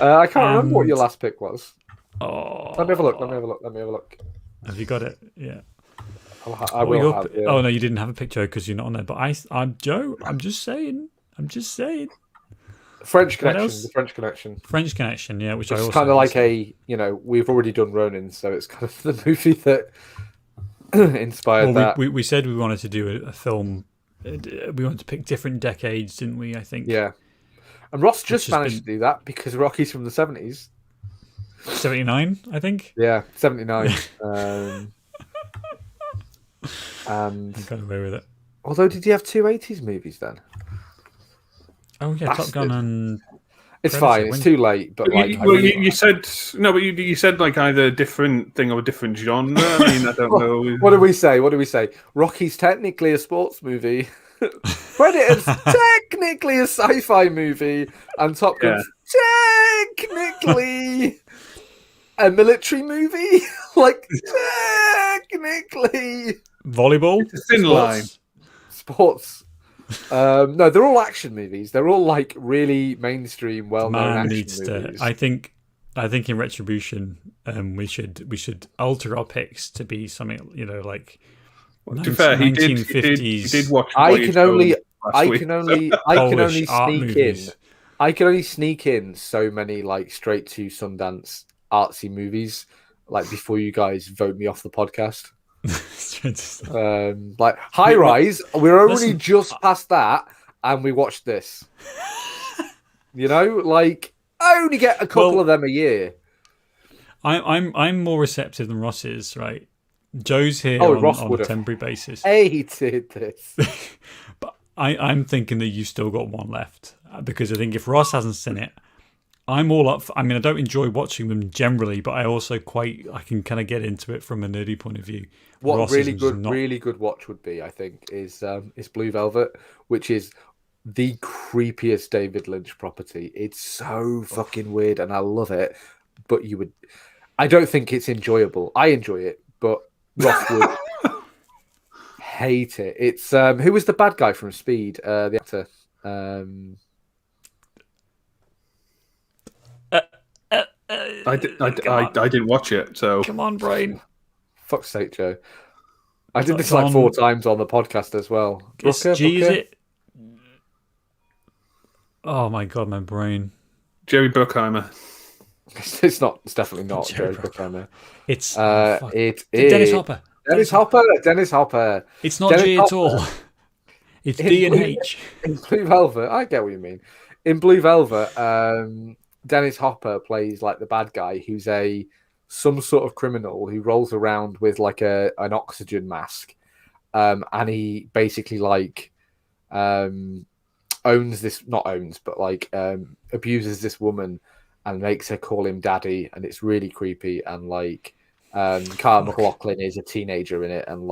I can't remember what your last pick was. Oh, Let me have a look. Have you got it? Yeah. I will have, yeah. Oh no, you didn't have a pick, Joe, because you're not on there. But I'm Joe. I'm just saying. French Connection. The French Connection. French Connection. Yeah, which I also kind of like we've already done Ronin, so it's kind of the movie that inspired that. We said we wanted to do a film. We wanted to pick different decades, didn't we? I think. Yeah. And Ross just managed to do that because Rocky's from the 70s. 79, I think. Yeah, 79. And I got away with it. Although, did you have two 80s movies then? Oh yeah, Top Gun Bastard. and It's Predator, fine. It's when- too late, but like, I Well, really, you said no, but you said like either different thing or a different genre. I mean, I don't know. what do we say? What do we say? Rocky's technically a sports movie. Predator's technically a sci-fi movie, and Top Gun's technically a military movie. Like technically volleyball, It's a thin line. sports. No, they're all action movies. They're all like really mainstream, well-known Man action needs movies. to. I think in Retribution, we should alter our picks to be something like. To be fair, he did 1950s watch. I Voyage can only, Home last I week. can only, I can Polish only art sneak movies. in. I can only sneak in so many like straight to Sundance artsy movies, like before you guys vote me off the podcast. Like High Rise, we're already listen, just past that, and we watched this. Like I only get a couple Well- of them a year. I'm more receptive than Ross is, right? Joe's here Ross on a would've temporary basis. Hated this. But I'm thinking that you've still got one left, because I think if Ross hasn't seen it, I'm all up. I don't enjoy watching them generally, but I can kind of get into it from a nerdy point of view. What Ross really is just good, not- really good watch would be, I think, is Blue Velvet, which is the creepiest David Lynch property. It's so fucking weird, and I love it. But I don't think it's enjoyable. I enjoy it, but Ross would hate it. It's who was the bad guy from Speed? The actor. I didn't watch it, so Come on, brain. Fuck's sake, Joe. I did It's this like on- 4 times on the podcast as well. It's Booker, G, is Booker? it? Oh my god, my brain. Jerry Bruckheimer. It's not. It's definitely not Jerry Jerry Bruckheimer. It's It is Dennis Hopper. Dennis Hopper. Dennis Hopper. It's not Dennis G at Hopper. all. It's In D and Blue- H. In Blue Velvet, I get what you mean. In Blue Velvet, Dennis Hopper plays like the bad guy who's some sort of criminal who rolls around with like an oxygen mask, and he basically owns this, not owns, but abuses this woman and makes her call him daddy, and it's really creepy. And Kyle MacLachlan is a teenager in it, and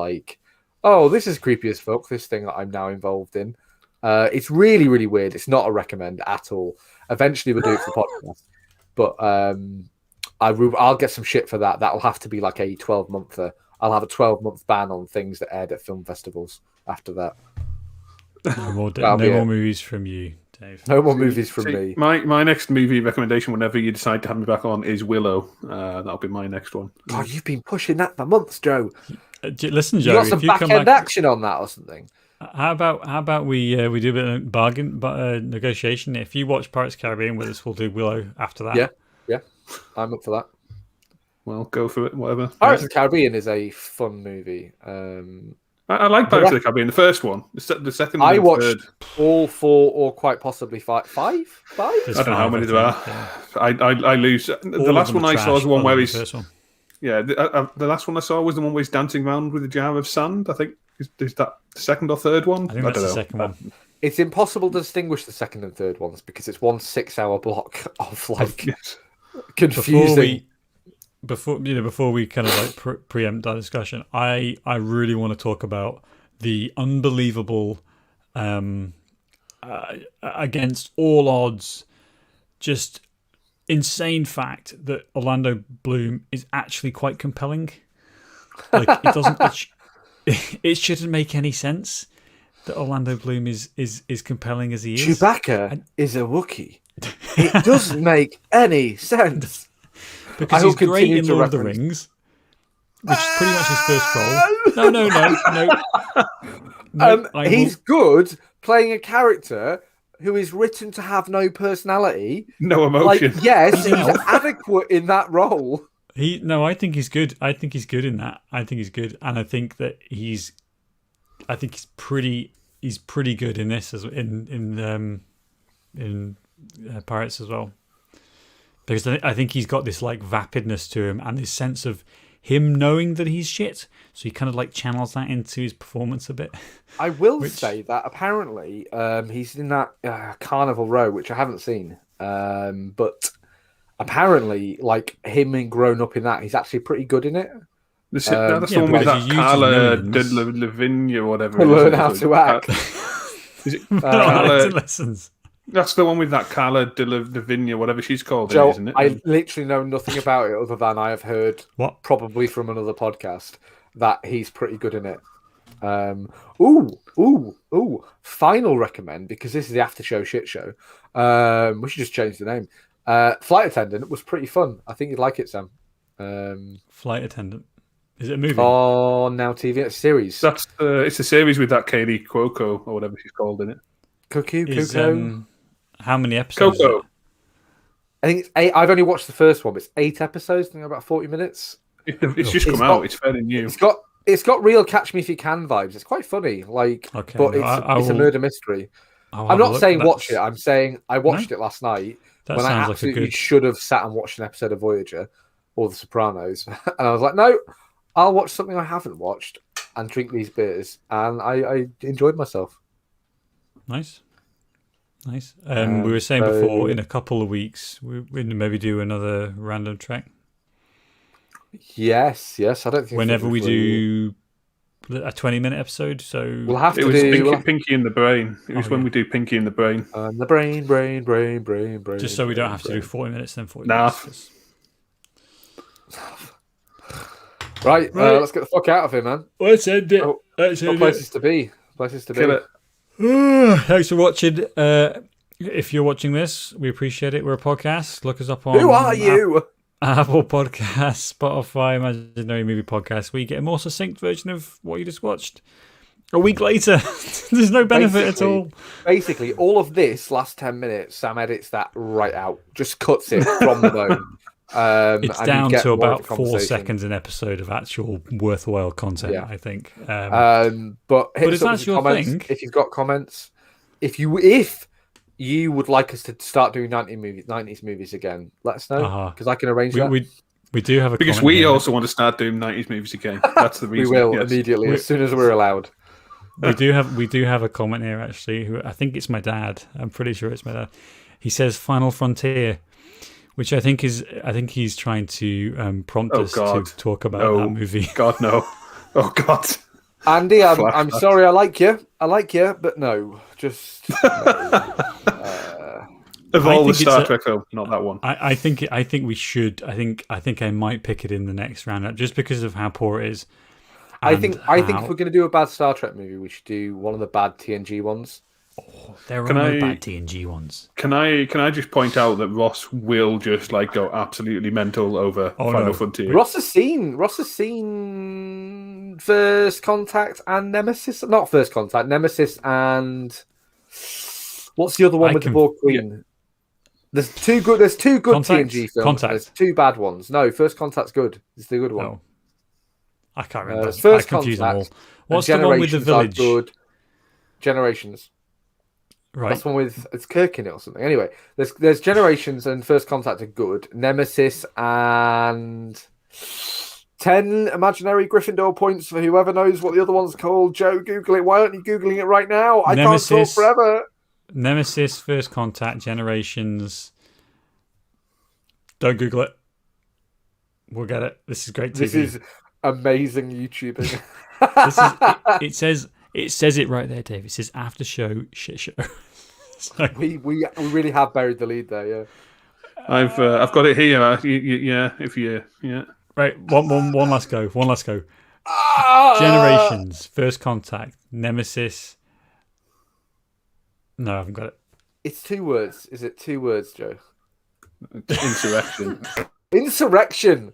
oh, this is creepy as fuck, this thing that I'm now involved in. It's really, really weird. It's not a recommend at all. Eventually we'll do it for the podcast. But I'll get some shit for that. That'll have to be like a 12-monther. I'll have a 12-month ban on things that aired at film festivals after that. No more, That'll be more it. movies from you, Dave. No more movies from See, me. My next movie recommendation, whenever you decide to have me back on, is Willow. That'll be my next one. God, you've been pushing that for months, Joe. Listen, You Joe, got if some you come back-end back, action on that or something? how about we do a bit of bargain negotiation? If you watch Pirates of the Caribbean with us, we'll do Willow after that. Yeah, I'm up for that. Well, go for it. Whatever. Pirates of the Caribbean is a fun movie. I like Pirates of the Caribbean. The first one, the second. I and watched third. all 4 or quite possibly 5. Five? There's I don't know how five, many I there are. think, I lose. The All last of them one are I saw was trash, the one other where than he's. the first one. Yeah, the last one I saw was the one where he's dancing around with a jar of sand. I think is that the second or third one? I think that's don't the know. second one. It's impossible to distinguish the second and third ones because it's one 6-hour block of Yes. confusing. Before we kind of preempt our discussion, I really want to talk about the unbelievable, against all odds, just insane fact that Orlando Bloom is actually quite compelling. Like it doesn't, it shouldn't make any sense that Orlando Bloom is compelling as he is. Chewbacca is a Wookiee. It doesn't make any sense. Because I will he's great continue in to Lord of the reference- Rings, which is pretty much his first role. No. He's good playing a character who is written to have no personality. No Like, emotion. yes, He's he's adequate in that role. I think he's good. I think he's good in that. I think he's good, and I think that he's pretty good in this as in Pirates as well. Because I think he's got this like vapidness to him and this sense of him knowing that he's shit. So he kind of like channels that into his performance a bit. I will say that apparently he's in that Carnival Row, which I haven't seen, but apparently, like him and grown up in that, he's actually pretty good in it. That's the one with that Carla Lavinia or whatever. Learn how to act. Is it Acting lessons. That's the one with that Carla Lavinia, whatever she's called, Joe, isn't it? I literally know nothing about it other than I have heard probably from another podcast that he's pretty good in it. Final recommend, because this is the after show shit show. We should just change the name. Flight Attendant was pretty fun. I think you'd like it, Sam. Flight Attendant. Is it a movie? Oh, Now TV. It's a series. It's a series with that Kaylee Cuoco or whatever she's called in it. Cuoco. How many episodes? Coco. I think it's 8. I've only watched the first one, but it's 8 episodes. I think about 40 minutes. It's just come out. It's fairly new. It's got real Catch Me If You Can vibes. It's quite funny. But it's a murder mystery. I'm not saying watch it. I'm saying I watched it last night when I absolutely should have sat and watched an episode of Voyager or The Sopranos, and I was like, no. I'll watch something I haven't watched and drink these beers, and I enjoyed myself. Nice. We were saying before, in a couple of weeks, we'd maybe do another random track. Yes. I don't think whenever we do a 20-minute episode, so we'll have to do Pinky in the Brain. It was when we do Pinky in the Brain. The brain. Just so we don't have to do 40 minutes then 40 minutes. Right, let's get the fuck out of here, man. Let's end it. Places to be. Kill it. Thanks for watching. If you're watching this, we appreciate it. We're a podcast. Look us up on Who are you? Apple Podcasts, Spotify, Imaginary Movie Podcast, where you get a more succinct version of what you just watched. A week later, there's no benefit at all. Basically, all of this last 10 minutes, Sam edits that right out. Just cuts it from the bone. It's down to about 4 seconds an episode of actual worthwhile content, I think. But if that's your thing, if you've got comments, if you would like us to start doing 90s movies again, let us know, because I can arrange that. We do have a because we also want to start doing 90s movies again. That's the reason. We will immediately as soon as we're allowed. We do have a comment here actually. Who I think it's my dad. I'm pretty sure it's my dad. He says Final Frontier, which I think he's trying to prompt us to talk about that movie. God, no. Oh, God. Andy, I'm sorry. I like you, but no. Just of all the Star Trek films, not that one. I think we should. I think I might pick it in the next roundup just because of how poor it is. I think if we're going to do a bad Star Trek movie, we should do one of the bad TNG ones. Oh, there are no bad TNG ones. Can I just point out that Ross will just go absolutely mental over Final Frontier? Ross has seen First Contact and Nemesis. Not First Contact, Nemesis and what's the other one with the Borg Queen? Yeah. There's two good TNG films. Contact. There's 2 bad ones. No, First Contact's good. It's the good one. No. I can't remember. First I confuse them all. Contact. What's the one with the village? Good. Generations. Right. That's one with it's Kirk in it or something. Anyway, there's Generations and First Contact are good. Nemesis and 10 imaginary Gryffindor points for whoever knows what the other one's called. Joe, Google it. Why aren't you Googling it right now? I can't talk forever. Nemesis, First Contact, Generations. Don't Google it. We'll get it. This is great TV. This is amazing YouTubing. It says it right there, Dave. It says after show shit show. So. We really have buried the lead there, yeah. I've got it here. Right, one last go. Generations, First Contact, Nemesis. No, I haven't got it. It's 2 words. Is it 2 words, Joe? Insurrection. Insurrection.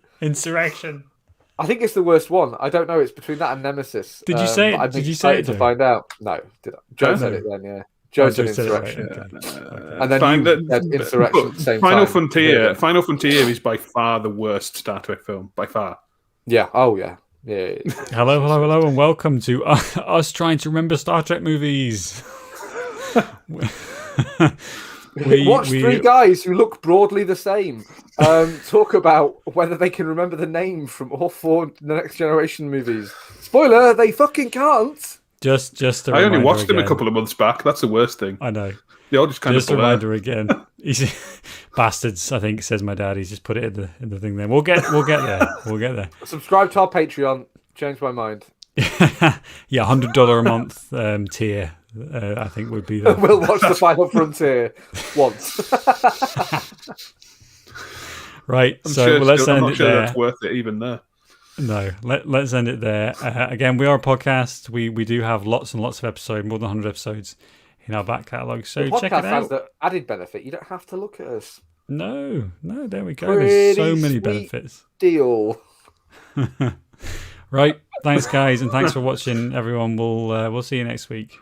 I think it's the worst one. I don't know. It's between that and Nemesis. Did you say it? Did you say it to find out? No. Did I? Joe said it then. Yeah. Joe said Insurrection. Right. Okay. And then you said Insurrection at the same Final time. Frontier. Final Frontier is by far the worst Star Trek film. By far. Yeah. Oh yeah. Yeah. Hello, and welcome to us trying to remember Star Trek movies. Watch three guys who look broadly the same talk about whether they can remember the name from all 4 Next Generation movies. Spoiler: they fucking can't. Just a I only watched again. them a couple of months back. That's the worst thing. I know. They all just kind Just of a reminder again. He's bastards. I think says my dad. He's just put it in the thing there. We'll get there. We'll get there. Subscribe to our Patreon. Changed my mind. Yeah, $100 a month tier. I think would be the. We'll watch the Final Frontier once. Right. I'm so sure, well, let's I'm end not it sure there. that's worth it even there. No, let's end it there. Again, we are a podcast. We do have lots and lots of episodes, more than 100 episodes in our back catalogue. So The check podcast it has out. the added benefit. You don't have to look at us. No, there we go. Pretty There's so many sweet benefits. Deal. Right. Thanks, guys, and thanks for watching, everyone. We'll see you next week.